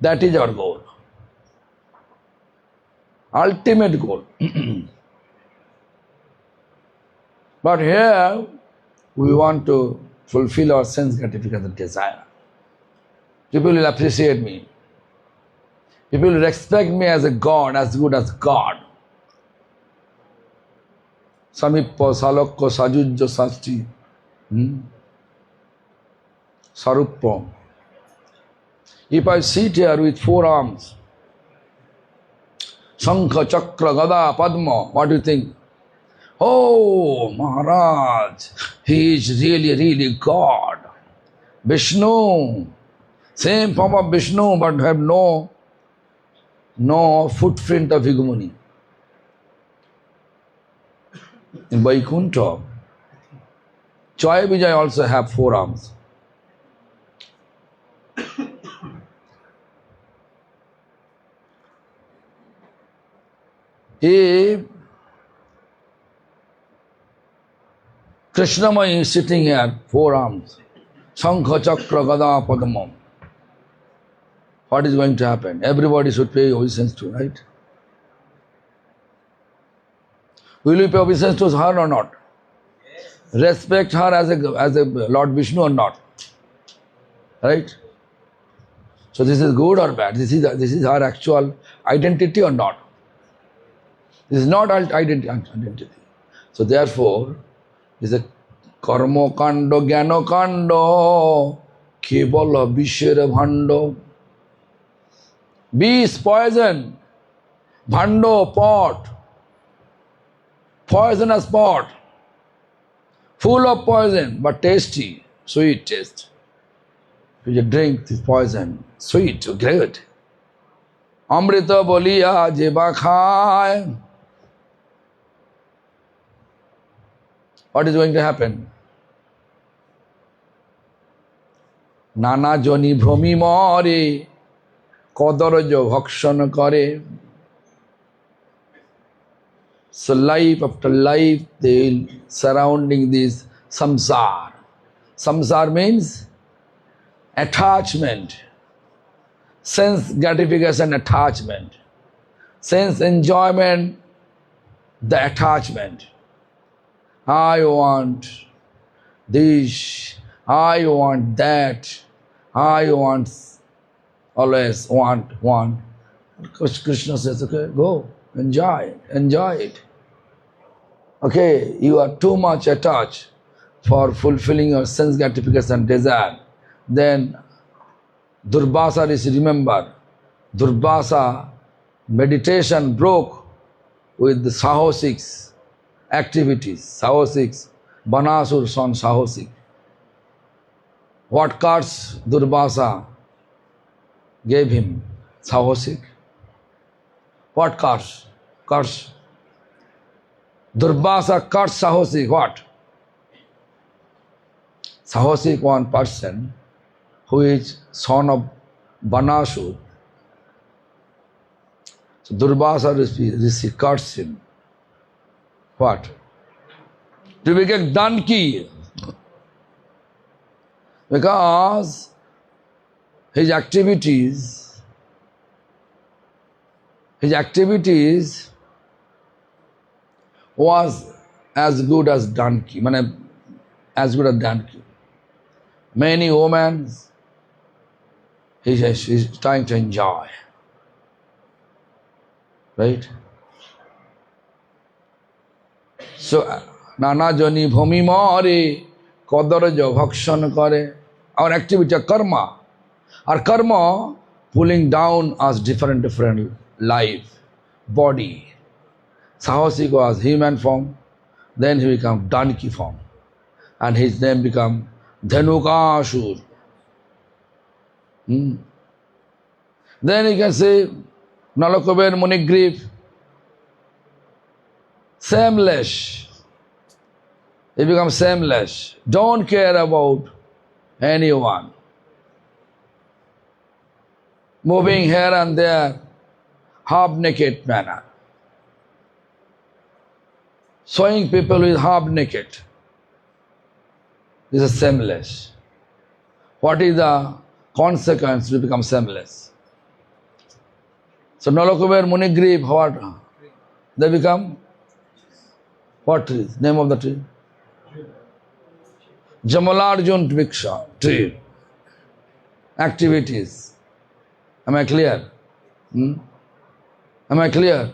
That is our goal. Ultimate goal. But here we want to fulfill our sense gratification desire. People will appreciate me. People will respect me as a God, as good as God. Samipya, Salokya, Sajujya, Sasti. Sarupya. If I sit here with 4 arms, Shankha, Chakra, Gada, Padma, what do you think? Oh, Maharaj, he is really God. Vishnu, same form of Vishnu, but have no footprint of hegemony. In Vaikuntha, Chaya Vijay also have 4 arms. If Krishnamai is sitting here, 4 arms, Shankha, Chakra, Gada, Padma, what is going to happen? Everybody should pay obeisance to, right? Will you pay obeisance to her or not? Respect her as a Lord Vishnu or not? Right? So this is good or bad? This is her actual identity or not? This is not identity. So therefore, this is a karma kando, jnana kando, kebala bishera bhando. Bees, poison, bhando, pot, poisonous pot, full of poison, but tasty, sweet taste. If you drink this poison, sweet, great. Amrita boliya jeba khai. What is going to happen? Nana joni bhromi more, kodarajo bhakshan kare. So life after life, they will surrounding this samsar. Samsar means attachment, sense gratification attachment, sense enjoyment, the attachment. I want this, I want that, I want always want. Krishna says, okay, go, enjoy it. Okay, you are too much attached for fulfilling your sense gratification desire. Then Durvasa is, remember, Durvasa meditation broke with the Sahosiks activities. Sahosiks, Banasur son Sahosik. What cards Durvasa gave him? Sahosik. What cards? Cards. Durvasa cards Sahosik. What? Sahosik, one person who is son of Banasur. So Durvasa cursed him. What? To become donkey. Because his activities was as good as donkey. As good as donkey. Many women he's trying to enjoy. Right? So, Nana Jani Bhumi Mare Kodaraja Bhakshan Kare. Our activity, karma. Our karma pulling down us different life, body. Sahasik was human form, then he became donkey form. And his name became Dhanukashur. Then you can say Nalakuber Munigriv, shameless. He becomes shameless. Don't care about anyone. Moving here and there, half-naked manner. Showing people with half-naked. This is shameless. What is the consequence to become shameless? So Nalakuber Munigriv, what? They become? What tree? Name of the tree? Jamalarjun Viksha tree. Activities. Am I clear? Am I clear?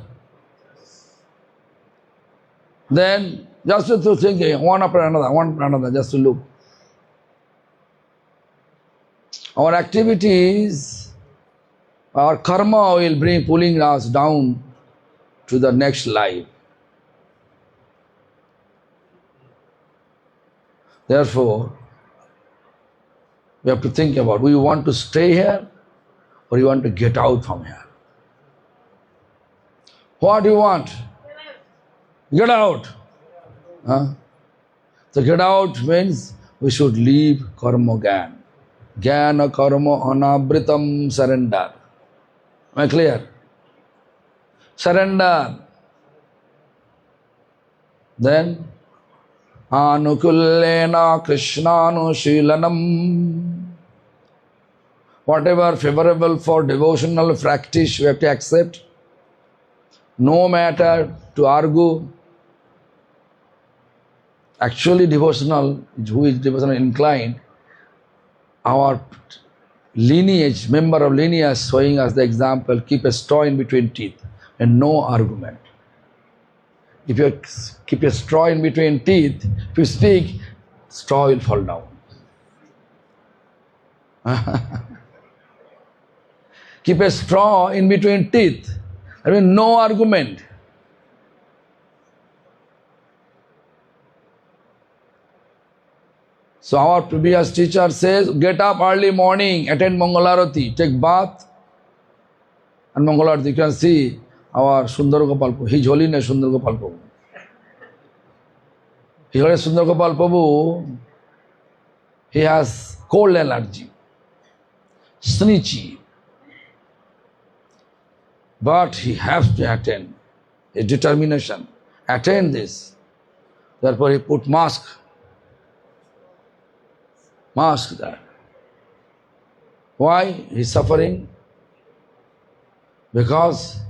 Then just to think one after another, just to look. Our activities, our karma will bring pulling us down to the next life. Therefore, we have to think about, we want to stay here or you want to get out from here? What do you want? Get out. Huh? So get out means we should leave karma gyan. Jnana karma anabritam, surrender. Am I clear? Surrender. Then anukullena krishnanushilanam. Whatever favorable for devotional practice we have to accept. No matter to argue. Actually devotional, who is devotional inclined, our lineage, member of lineage showing us the example, keep a straw in between teeth and no argument. If you keep a straw in between teeth, if you speak, straw will fall down. Keep a straw in between teeth. I mean, no argument. So our previous teacher says, get up early morning, attend Mangalarati, take bath, and Mangalarati. You can see our Sundar Gopal Prabhu, His Holiness Sundar Gopal Prabhu. His Holiness Sundar Gopal Prabhu, he has cold allergy, sneezy. But he has to attend, his determination, attend this. Therefore he put mask there. Why he is suffering? Because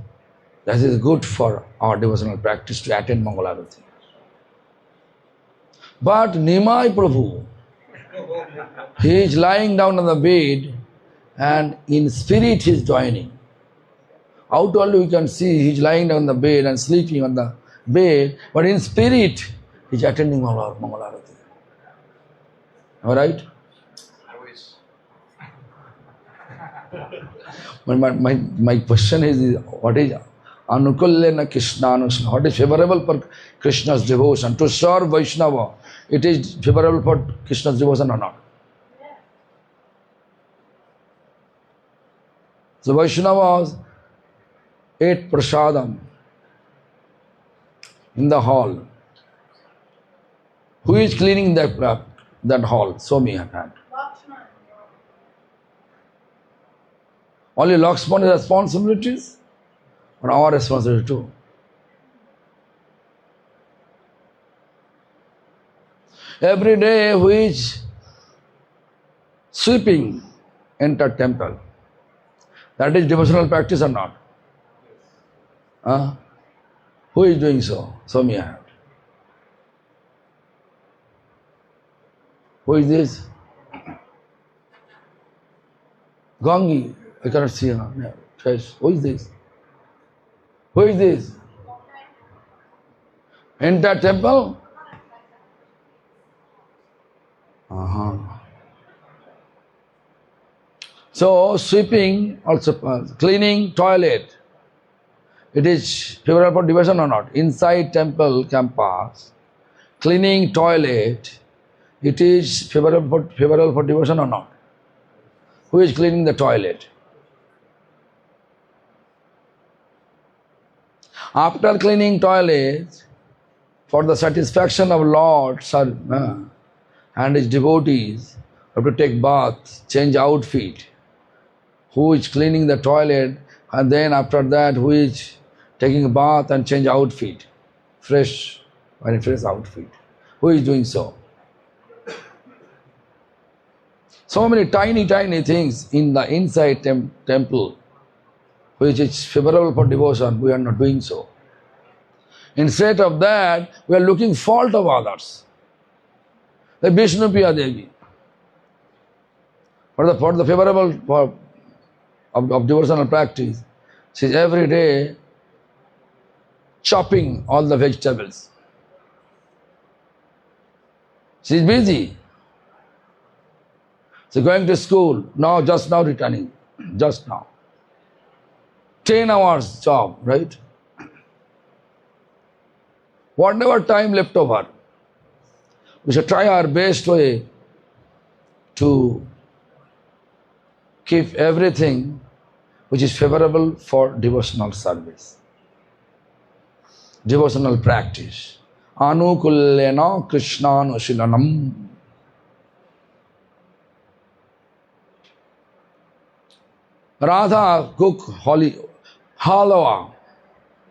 that is good for our devotional practice to attend Mangalarati. But Nimai Prabhu, he is lying down on the bed and in spirit he is joining. Outwardly we can see he is lying on the bed and sleeping on the bed, but in spirit he is attending Mangalarati. All right? I wish. My question is, what is Anukullena Krishna Anusna? What is favorable for Krishna's devotion? To serve Vaishnava, it is favorable for Krishna's devotion or not? So Vaishnavas ate prasadam in the hall. Who is cleaning that hall? Show me a hand. Only Lakshmana's responsibilities, or our responsibility too? Every day who is sweeping enter temple, that is devotional practice or not? Huh? Who is doing so? Show me a hand. Who is this? Gangi. I cannot see her face. Who is this? Who is this? Enter temple? So sweeping, also cleaning toilet, it is favorable for devotion or not? Inside temple campus, cleaning toilet, it is favorable for devotion or not? Who is cleaning the toilet? After cleaning toilet, for the satisfaction of Lord and his devotees, have to take bath, change outfit. Who is cleaning the toilet, and then after that who is taking a bath and change outfit, fresh, very fresh outfit. Who is doing so? So many tiny things in the inside temple, which is favorable for devotion, we are not doing so. Instead of that, we are looking fault of others. The Vishnu Priya Devi, for the favorable of devotional practice, she is every day chopping all the vegetables. She is busy. She is going to school, just now returning, just now. 10 hours job, right? Whatever time left over, we should try our best way to keep everything which is favorable for devotional service, devotional practice. Anukullena Krishnanusilanam. Radha cook halwa.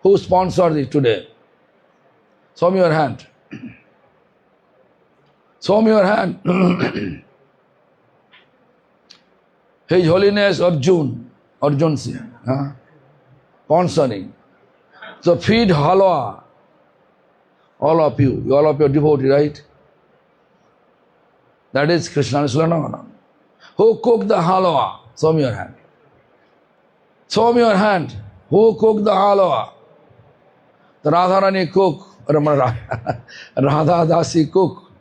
Who sponsored it today? Show me your hand. Show me your hand. His Holiness Arjun Singh, sponsoring. So feed halwa. All of you are devotee, right? That is Krishna Sulanam. Who cooked the halwa? Show me your hand. Show me your hand. Who cooked the halwa? The Radharani cook. Radha Dasi cook.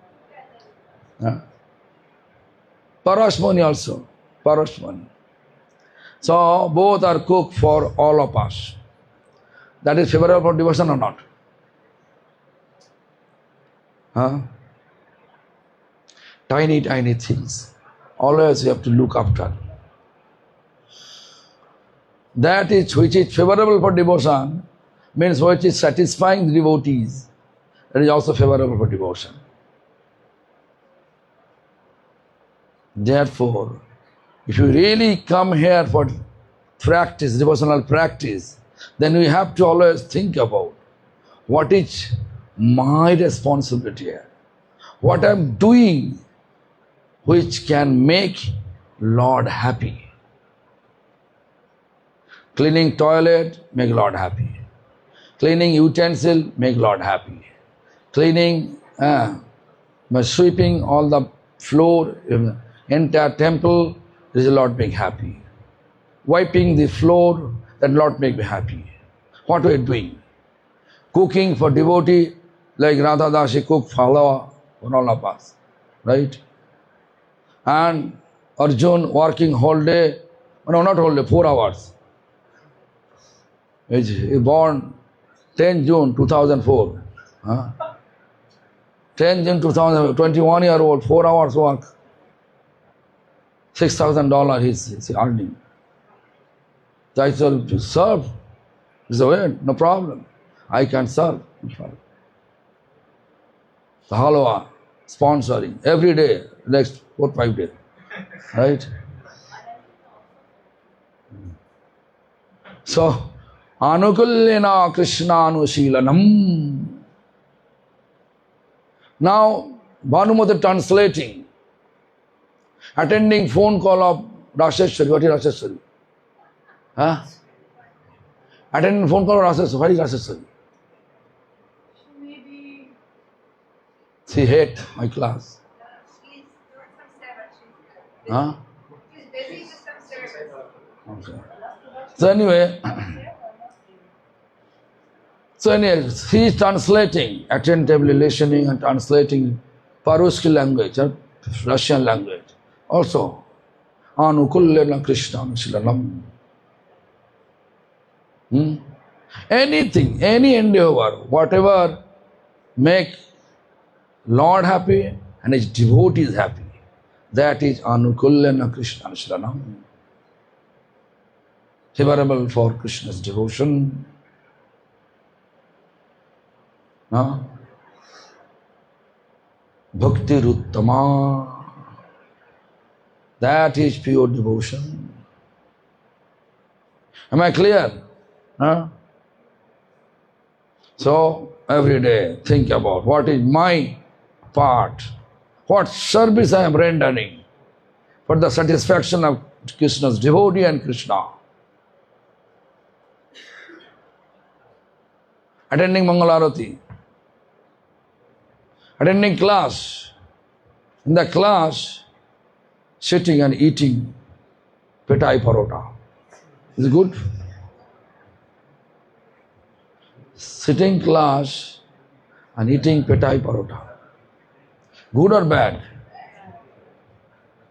Parashmani also. Parashmani. So both are cooked for all of us. That is favorable for devotion or not? Tiny things. Always you have to look after. That is which is favorable for devotion, means which is satisfying the devotees. That is also favorable for devotion. Therefore, if you really come here for practice, devotional practice, then we have to always think about what is my responsibility here. What I am doing which can make Lord happy. Cleaning toilet, make Lord happy. Cleaning utensil, make Lord happy. Cleaning, sweeping all the floor, entire temple, This is Lord make happy. Wiping the floor, that Lord make me happy. What we are doing? Cooking for devotee, like Radha Dashi cook phalava for all of us. Right? And Arjun working whole day, no, not whole day, 4 hours. He born 10 June 2004. Huh? 10 June 2000, 21-year-old, 4 hours work. $6,000 he's earning. So I said, serve. He said, no problem. I can serve. No problem. The halwa, sponsoring, every day, next 4-5 days. Right? So, Anukulyena Krishnanushilanam. Now, Bhanumati translating, attending phone call of Rasheshwari. What is Rasheshwari? Huh? Attending phone call of Rasheshwari. What is Rasheshwari? Maybe She hate my class. she's doing some service. Huh? She's busy with some service. Okay. So anyway, he is translating, attentively listening and translating Paruski language, Russian language. Also, Anukulyena Krishnanushilanam. Anything, any endeavor, whatever make Lord happy and his devotees happy, that is Anukulyena Krishnanushilanam. Favorable for Krishna's devotion. Bhakti Ruttama. That is pure devotion. Am I clear? Huh? So, every day think about what is my part, what service I am rendering for the satisfaction of Krishna's devotee and Krishna. Attending Mangalarati, attending class, in the class, sitting and eating petai parota. Is it good? Sitting class and eating petai parota. Good or bad?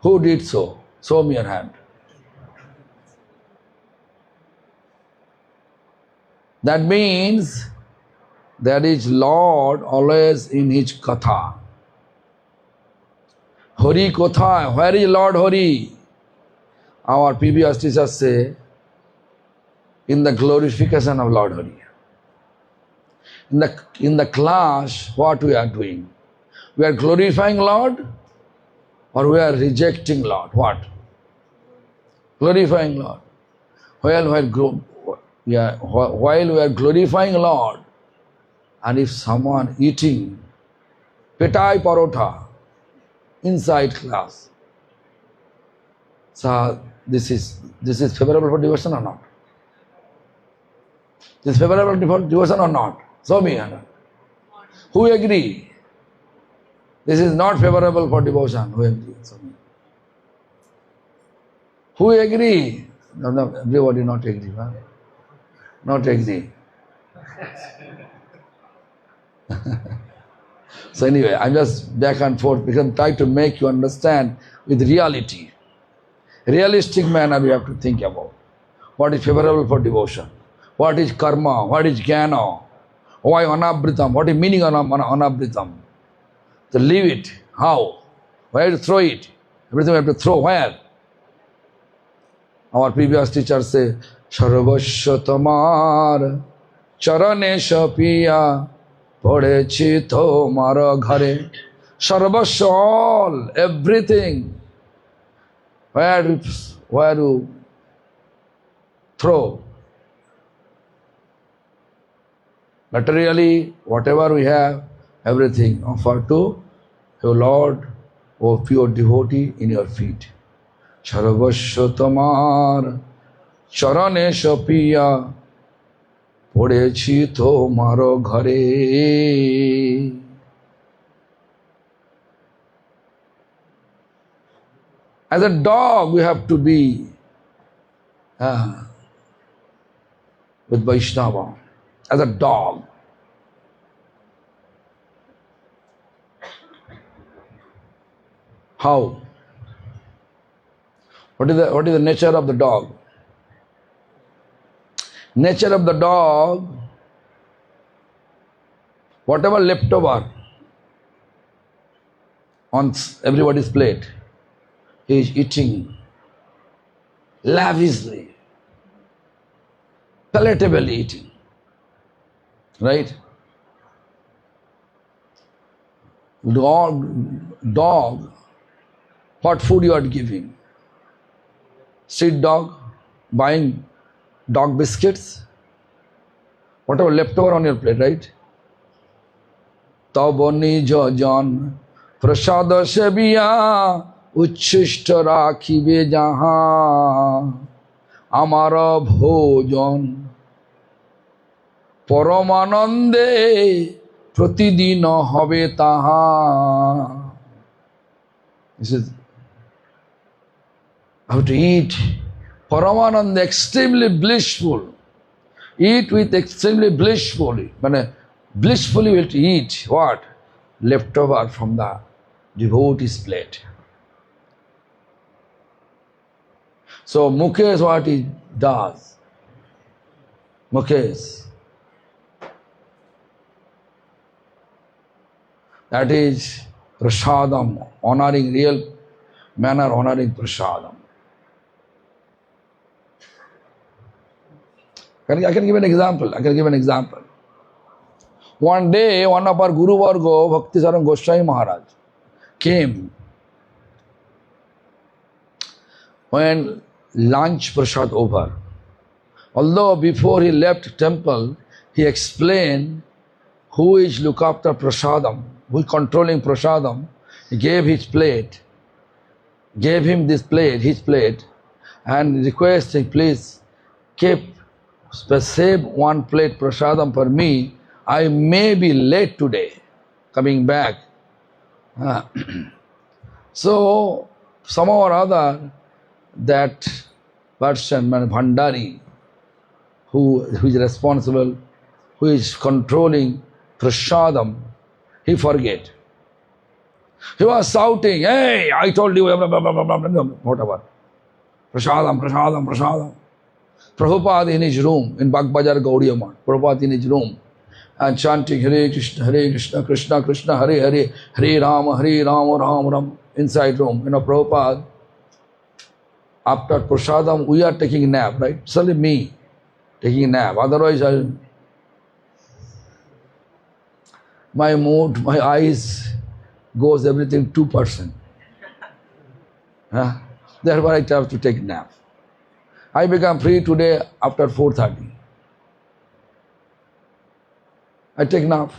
Who did so? Show me your hand. That means there is Lord always in his katha. Hari kotha, where is Lord Hari? Our PBS teachers say, in the glorification of Lord Hari. In the class, what we are doing? We are glorifying Lord or we are rejecting Lord? What? Glorifying Lord. While we are glorifying Lord, and if someone eating petai parotha inside class, so this is favorable for devotion or not? This is favorable for devotion or not? Show me. Who agree? This is not favorable for devotion. Who agree? Show me. Who agree? No, everybody not agree. Huh? Not agree. So anyway, I'm just back and forth because I'm trying to make you understand with reality. Realistic manner we have to think about. What is favorable for devotion? What is karma? What is jnana? Why anabritam? What is meaning of anabritam? To leave it. How? Where to throw it? Everything we have to throw. Where? Our previous teachers say, Sarvasya tamar charane shapiya Padechi to mara ghare. Sarvasya, all, everything. Where to throw? Materially, whatever we have, everything offer to your Lord, O pure devotee, in your feet. Sarvasya tamar charane shapiya Podechi to maro ghare. As a dog, we have to be with Vaishnava. As a dog. How? What is the nature of the dog? Nature of the dog, whatever leftover on everybody's plate, he is eating lavishly, palatably eating. Right? Dog, what food you are giving? Street dog, buying dog biscuits, whatever leftover on your plate, right? तब निज जन प्रसाद सेबिया उच्छिष्ट राखिबे जहाँ आमार भोजन परमानंदे प्रतिदिन हबे ताहा. This is how to eat Paramananda, extremely blissful. Eat with extremely blissfully. Blissfully will eat what? Leftover from the devotee's plate. So Mukesh, what he does? Mukesh. That is prasadam, honoring real manner, honoring prasadam. I can give an example. One day, one of our Guru Vargo, Bhaktisarang Goswami Maharaj, came when lunch prasad over. Although before he left temple, he explained who is look after prasadam, who is controlling prasadam. He gave his plate, gave him his plate, and requested, please keep save one plate prasadam for me. I may be late today, coming back. So, somehow or other, that person, Bhandari, who is responsible, who is controlling prasadam, he forget. He was shouting, hey, I told you, whatever. Prasadam. Prabhupada in his room, in Bagbazar Gaudiya Math, Prabhupada in his room, and chanting Hare Krishna, Krishna Krishna, Hare Hare, Hare Rama, Ram Ram, inside room. Prabhupada, after prasadam, we are taking nap, right? It's only me taking nap. Otherwise, my mood, my eyes goes everything 2%. Therefore, I have to take nap. I become free today after 4:30. I take nap.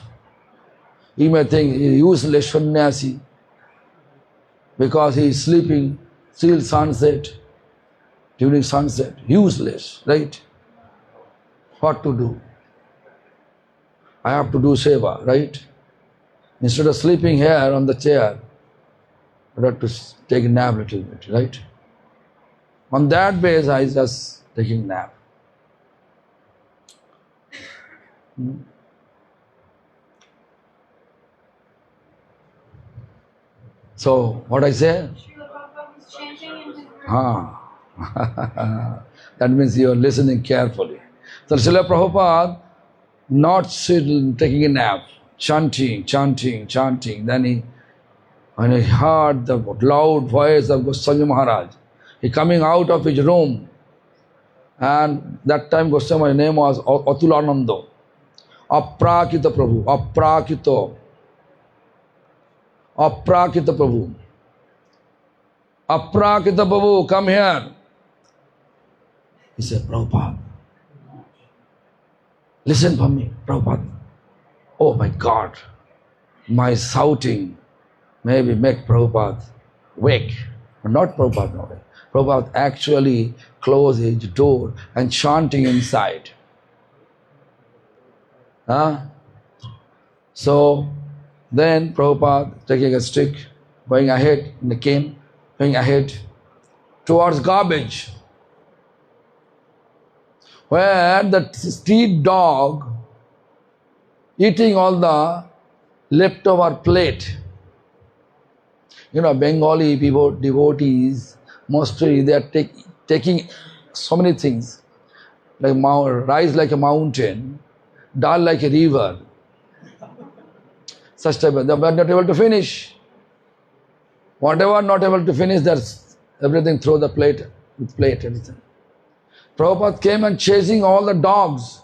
You may think he is useless sannyasi because he is sleeping till sunset, during sunset. Useless, right? What to do? I have to do seva, right? Instead of sleeping here on the chair, I have to take a nap a little bit, right? On that basis, I just taking nap. So, what I say? Srila Prabhupada was chanting in his room. That means you are listening carefully. So, Srila Prabhupada not taking a nap, chanting. Then when he heard the loud voice of Goswami Maharaj, he coming out of his room, and that time Goswami's name was Atulananda. Aprakita Prabhu, Aprakita Prabhu. Aprakita Prabhu, come here. He said, Prabhupada, listen for me, Prabhupada. Oh my God, my shouting maybe make Prabhupada wake. But not Prabhupada, no. Prabhupada actually closed his door and chanting inside. So then Prabhupada taking a stick, going ahead in the cane, going ahead, towards garbage, where the street dog eating all the leftover plate. You know, Bengali people, devotees, mostly they are taking so many things, like rice like a mountain, dal like a river. Such type of, they are not able to finish. Whatever not able to finish, that's everything throw the plate, with plate, everything. Prabhupada came and chasing all the dogs.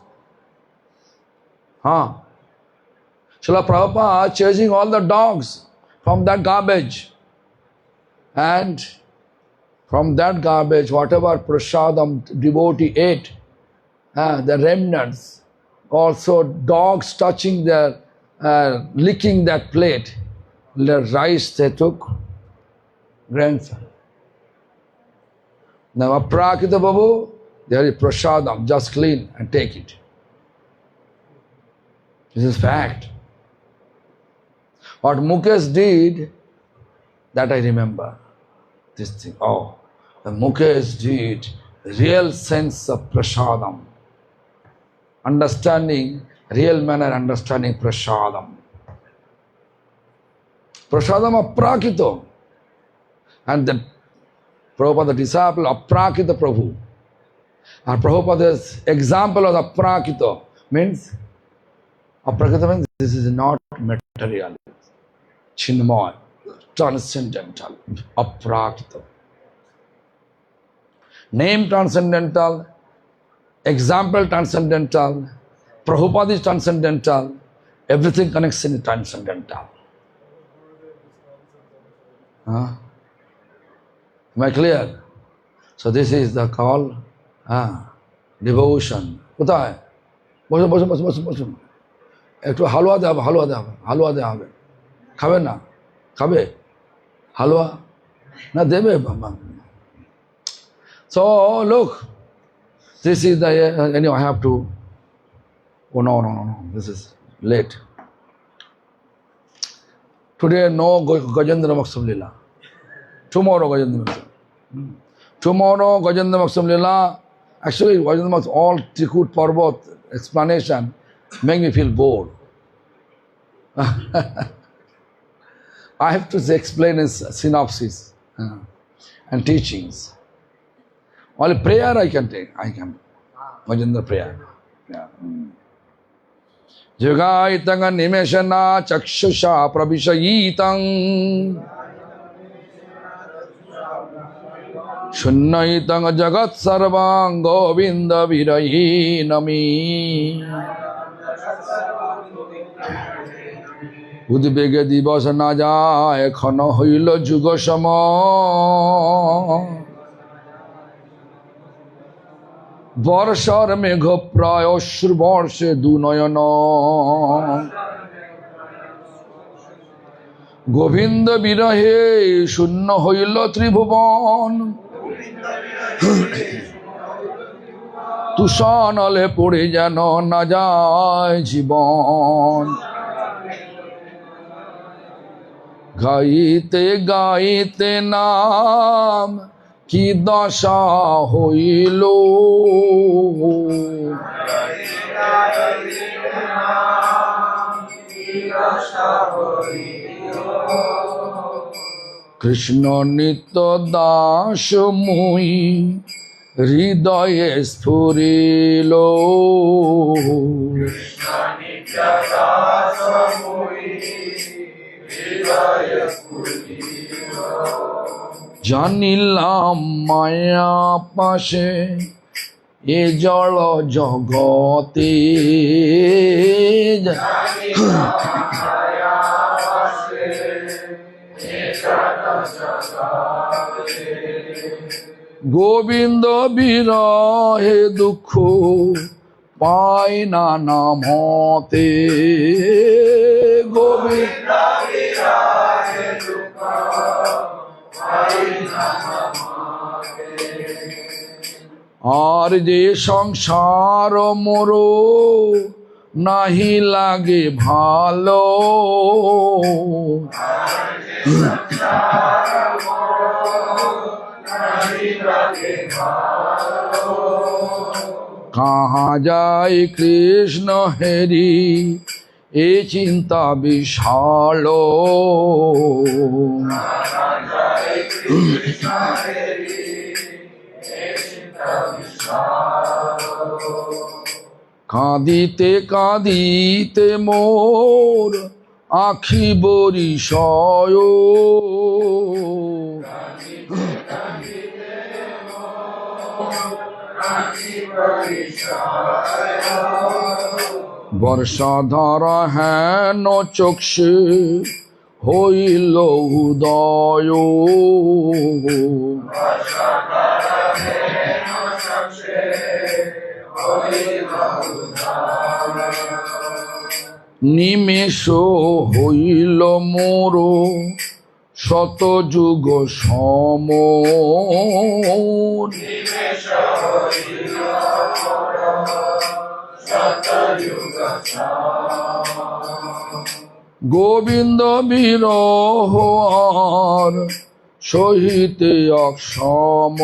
Srila Prabhupada chasing all the dogs from that garbage. And from that garbage, whatever prasadam devotee ate, the remnants, also dogs touching their, licking that plate, the rice they took, grandson. Now, aprakita babu, there is prasadam, just clean and take it. This is fact. What Mukesh did, that I remember. This thing, the Mukesh did real sense of prasadam. Understanding, real manner understanding prasadam. Prasadam aprakito. And the Prabhupada, the disciple, aprakita Prabhu. And Prabhupada's example of aprakita means, aprakita means this is not material. Chinmay, transcendental, aprakita. Name transcendental, example transcendental, Prabhupada is transcendental, everything connects in transcendental. Am I clear? So this is the call, devotion. কোথায়? বসুন বসুন বসুন বসুন বসুন একটু হালুয়া দেওয়া হবে, হালুয়া দেওয়া হবে, হালুয়া দেওয়া হবে। খাবে না? খাবে? হালুয়া? না দেবে বাবা। So look, this is the, anyway, I have to, no, this is late. Today no Gajendra Maksum Lila. Tomorrow Gajendra Maksum. Tomorrow Gajendra Maksum Lila. Actually, Gajendra Maksum, all Trikut Parvat explanation make me feel bored. I have to explain his synopsis and teachings. Only prayer I can take. I can. Gajendra prayer. Yeah. Jagaitanga nimeshana chakshusha pravishayitam shunnaitanga jagat sarvang govinda virayinami উদ্বেগে দিবস না যায় ক্ষণ হইল যুগ সম বর্ষার মেঘ প্রায় অশ্রু বর্ষে দুনয়ন গোবিন্দ বিরহে শূন্য হইল ত্রিভুবন তুষানলে পড়ে যেন না যায় জীবন গাইতে গাইতে নাম কি দশা হইল কৃষ্ণ নিত্য দাস মুই হৃদয়ে স্ফুরিল জানিলাম মায়া পাশে এ জড় জগতে গোবিন্দ বিরহে দুঃখ পায় না নামতে গোবিন্দ বিরহে দুঃখ আর যে সংসার মোর নাহি লাগে ভালো कहाँ जाए कृष्ण हेरी ए चिंता विशालो কাঁদিতে কাঁদিতে মোর আখি বরিশয় বর্ষাধারা হেন চক্ষে হইল উদয় নিমেষ হইল মোর শত যুগ সম গোবিন্দ বিরহ আর সহিতে অক্ষম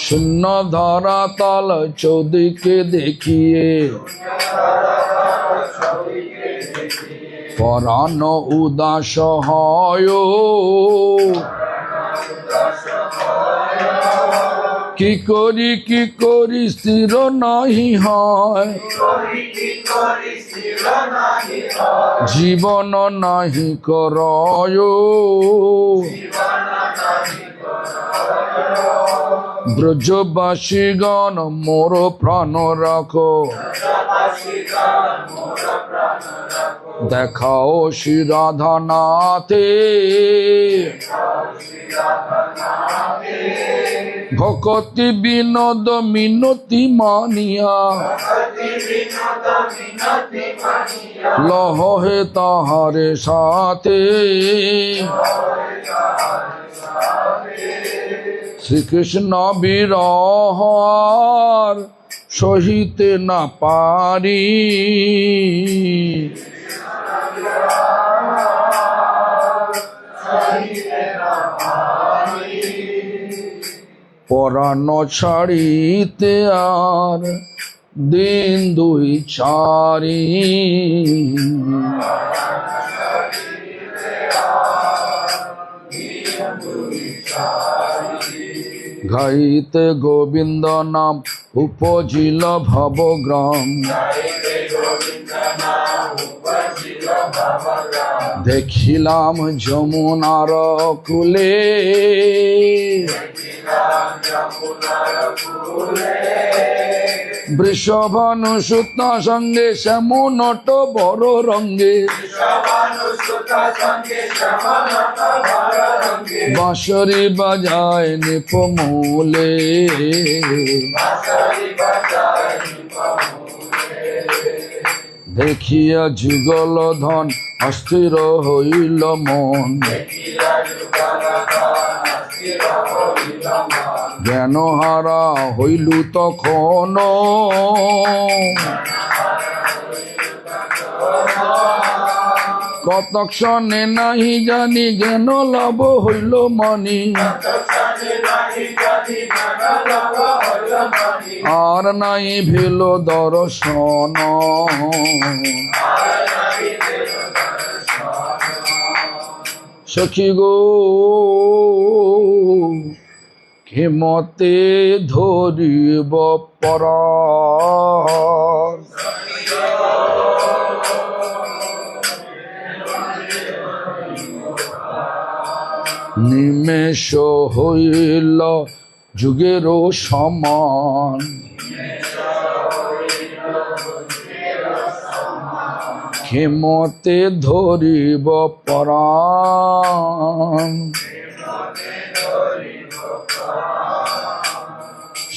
শূন্য ধরা তাল চৌদিকে দেখিয়ে পরাণ উদাস হয় কি করি স্থির নাহি হয় জীবন নাহি করয় ব্রজবাসীগণ মোর প্রাণ রাখো দেখাও শ্রী রাধানাথে ভকতি বিনোদ মিনতি মানিয়া লহ হে তাহারে সাথে শ্রীকৃষ্ণ বিরহ আর সহিতে না পারি পরাণ ছাড়িতে আর দিন দুই চারি গাইতে গোবিন্দ নাম উপজিল ভবগ্রাম দেখিলাম যমুনার কূলে বৃষভানুসুতা সঙ্গে শ্যামনট বড় রঙ্গে বাঁশরি বাজায় নিপমূলে দেখিয়া যুগল ধন অস্থির হইল মন জ্ঞানহারা হইলু তখন কতক্ষণে নাহি জানি জ্ঞান লাভ হইল মানি আর নাই ভেল দর্শন সখী গো ক্ষেমতে ধরিব পরা নিমেষ হইল যুগেরও সমান ক্ষেমতে ধরিব পরাণ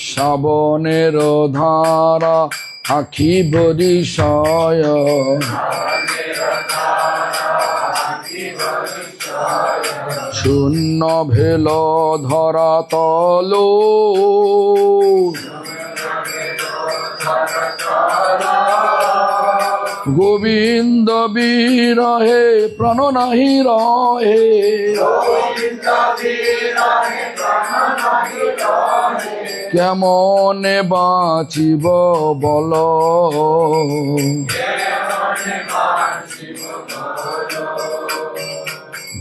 শ্রাবণের ধারা আখি বরিশয় শূন্য ভেল ধরা তল গোবিন্দ বিরহে প্রাণ নাহি রহে কেমনে বাঁচিব বল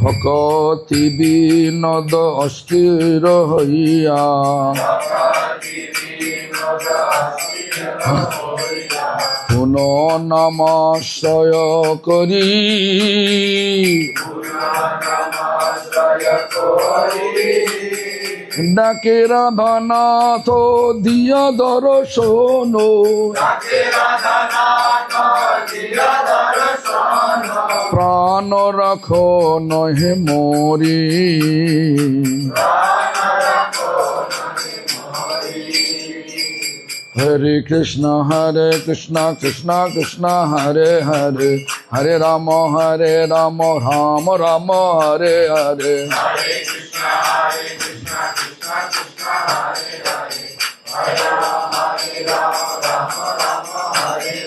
ভকতি বিনোদ অস্থির হইয়া পুন নমাশ্রয় করি ডাকে রাধানাথ দিয়া দর্শন প্রাণ রাখ নহে মোরি হরে কৃষ্ণ কৃষ্ণ কৃষ্ণ হরে হরে হরে রাম রাম রাম হরে হরে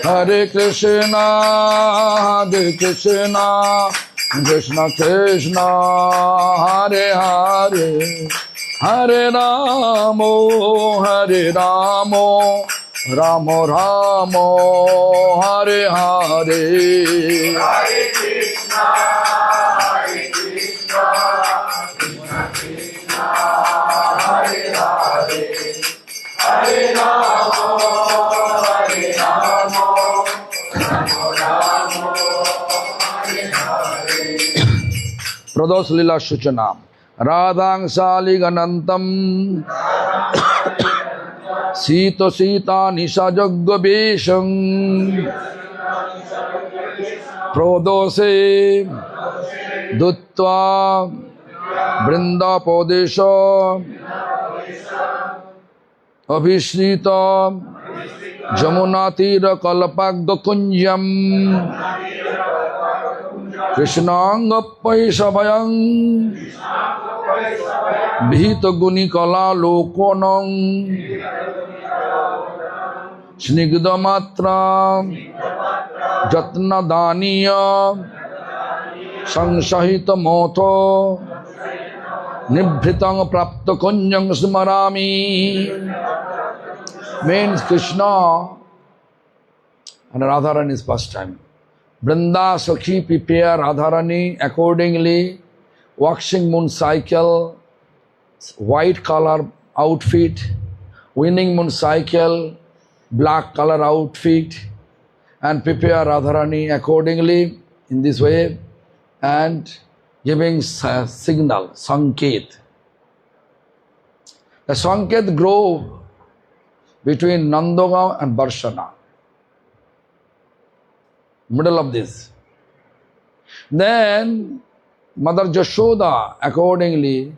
হরে কৃষ্ণ কৃষ্ণ কৃষ্ণ হরে হরে হরে রাম রাম রাম হরে হরে প্রদোষ লীলা সূচনা রাধাংশালিগনন্তম শীত সীতা নিশাযজ্ঞ বেশং প্রদোষে দুত্বা বৃন্দাপদেশ অভিশ্রিত যমুনা তীর কল্পাগ্ধ কুঞ্জম কৃষ্ণাঙ্গ পৈশভয়ং বিহিত গুণী কলা লোকনং স্নিগ্ধ মাত্রা যত্ন দানীয় সংসহিত মথ নিভৃতং প্রাপ্ত Kunzang স্মরামি means Krishna and Radharani's pastime. Vrinda Sakhi prepare Radharani accordingly, waxing moon cycle, white color outfit, winning moon cycle, black color outfit, and prepare Radharani accordingly in this way and giving signal, Sanket. The Sanket grove between Nandagaon and Barshana, middle of this. Then Mother Jashoda accordingly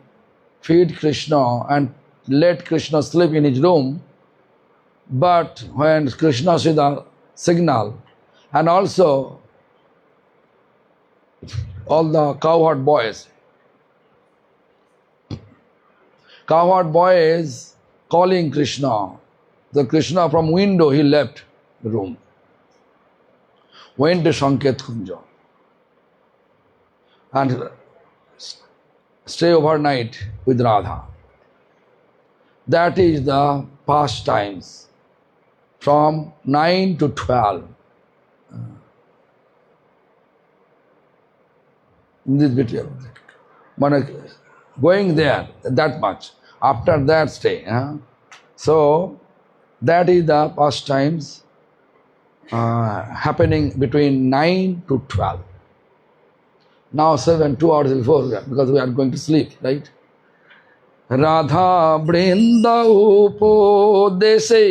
feed Krishna and let Krishna sleep in his room. But when Krishna saw the signal, and also all the cowherd boys calling Krishna. The Krishna from window, he left the room, went to Sanket Kunja and stay overnight with Radha. That is the pastimes from 9 to 12. In this video, going there that much. After that stay. So that is the pastimes happening between 9 to 12. Now 2 hours before, because we are going to sleep, right? Radha Brinda Upodese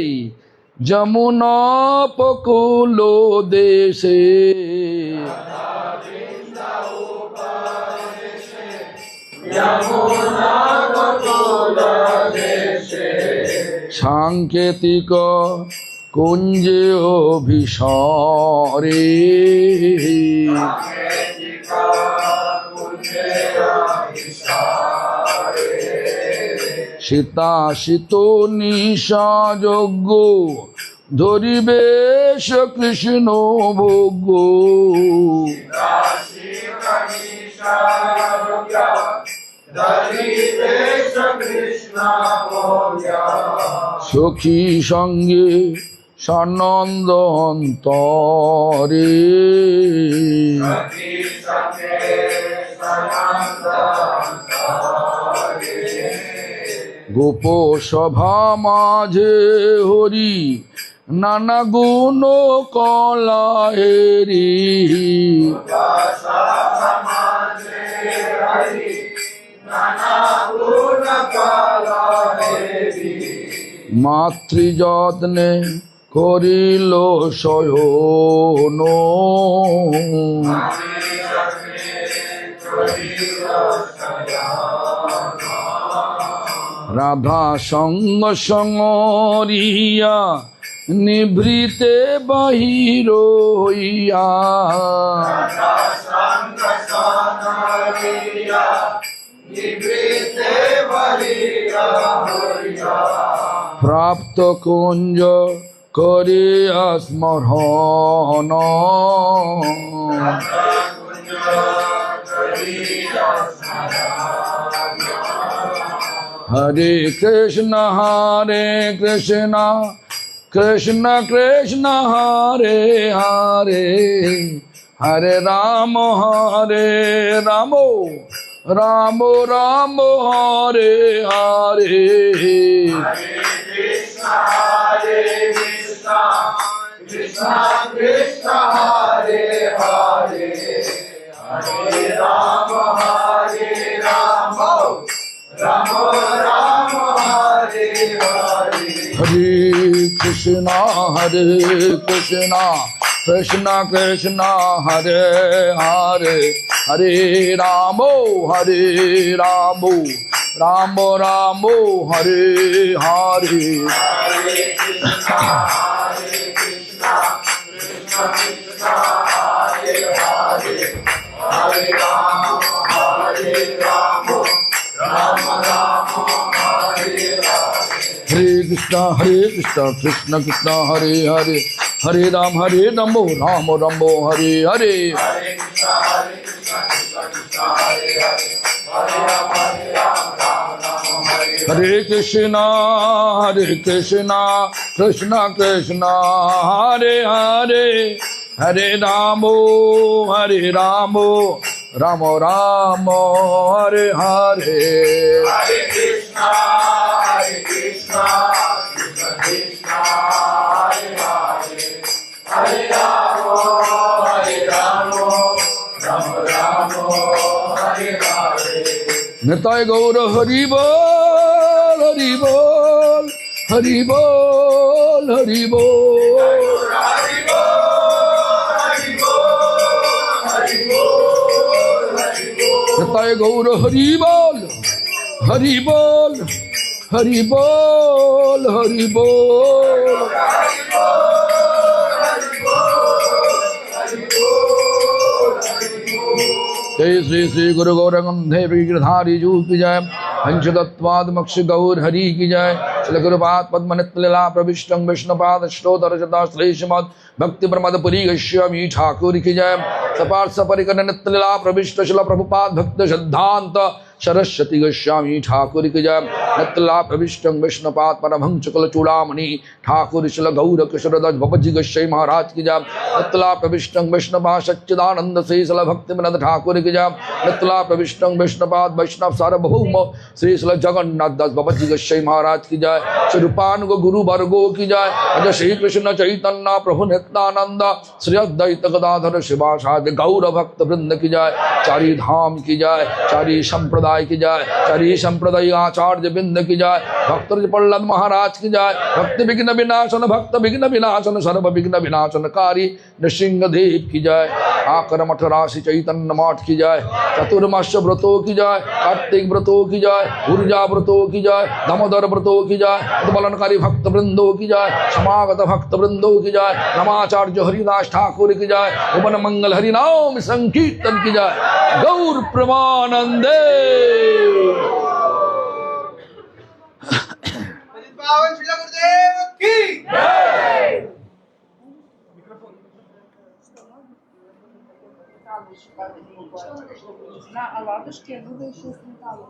Jamuna Pakulo Dese সাংকেতিক কুঞ্জে অভিসরে সীতা শীত নিশা যজ্ঞ ধরিবেশ কৃষ্ণ ভোগ্য সখী সঙ্গে সানন্দ অন্তরে গোপ সভা মাঝে হরি নানা গুণ কলাহেরি মাতৃযত্নে করিল শয়ন রাধা সঙ্গ সঙ্গরিয়া নিভৃতে বাহির হইয়া প্রাপ্ত কুঞ্জ করিয়া স্মরণ হরে কৃষ্ণ কৃষ্ণ কৃষ্ণ হরে হরে হরে রাম রাম রাম রাম হরে হরে হরে কৃষ্ণ কৃষ্ণ কৃষ্ণ হরে হরে হরে রাম রাম রাম হরে হরে हरे कृष्ण कृष्ण कृष्ण हरे हरे हरे राम राम राम हरे हरे हरे कृष्ण कृष्ण कृष्ण हरे हरे हरे राम राम राम राम हरे हरे हरे कृष्ण कृष्ण कृष्ण हरे हरे हरे राम राम राम हरे हरे निताय गौर हरि बोल हरि बोल हरि बोल हरि बोल निताय गौर हरि बोल हरि बोल हरि बोल हरि बोल जय श्री श्री गुरु गौरंगंधे गिरधारी जू की जय पंचतत्वाद मक्ष गौर हरि की जय श्री गुरुपाद पद्म नित्यलीला प्रविष्टं विष्णुपाद अष्टोत्तर श्रीमद भक्ति प्रमद पुरी गोस्वामी ठाकुर की जय सपार्थ सपरिकर नित्यलीला प्रविष्ट शिल प्रभुपाद भक्त सिद्धांत सरस्वती गोस्वामी ठाकुर की जय नित्यलीला प्रविष्टं विष्णुपाद परमहंस कुल चूड़ामणि ठाकुर शिल गौर किशोरदास भपजी गोस्वामी महाराज की जय नित्यलीला प्रविष्टं विष्णुपाद सच्चिदानंद श्री शिल भक्ति विनोद ठाकुर की जय नित्यलीला प्रविष्टं विष्णुपाद वैष्णव सार्वभौम श्री शिल जगन्नाथ दास भपजी गोस्वामी महाराज की जय श्री रूपानुग गुरु वर्गो की जय अजय श्री कृष्ण चैतन्य प्रभु नित्यानंद श्री अद्वैत गदाधर शिवासादि गौर भक्त वृंद की जय चारी धाम की जय चारी संप्रदाय की जय चारी संप्रदाय आचार्य वृंद की जय भक्त प्रहलाद महाराज की जय भक्त विघ्न विनाशन सर्व विघ्न विनाशनकारी नृसिंह देव की जय आकर मठ राशि चैतन्य मठ की जय चतुर्मास व्रतों की जय कार्तिक व्रतों की जय ऊर्जा व्रतों की जय दामोदर व्रतों की जय उद्बलनकारी भक्त वृंदों की जय समागत भक्त वृंदों की जय नमाचार्य हरिदास ठाकुर की जय भुवन मंगल हरिनाम संकीर्तन की जय गौर प्रमानंदे पावन श्री गुरुदेव की जय। бабушке буду еще сметану.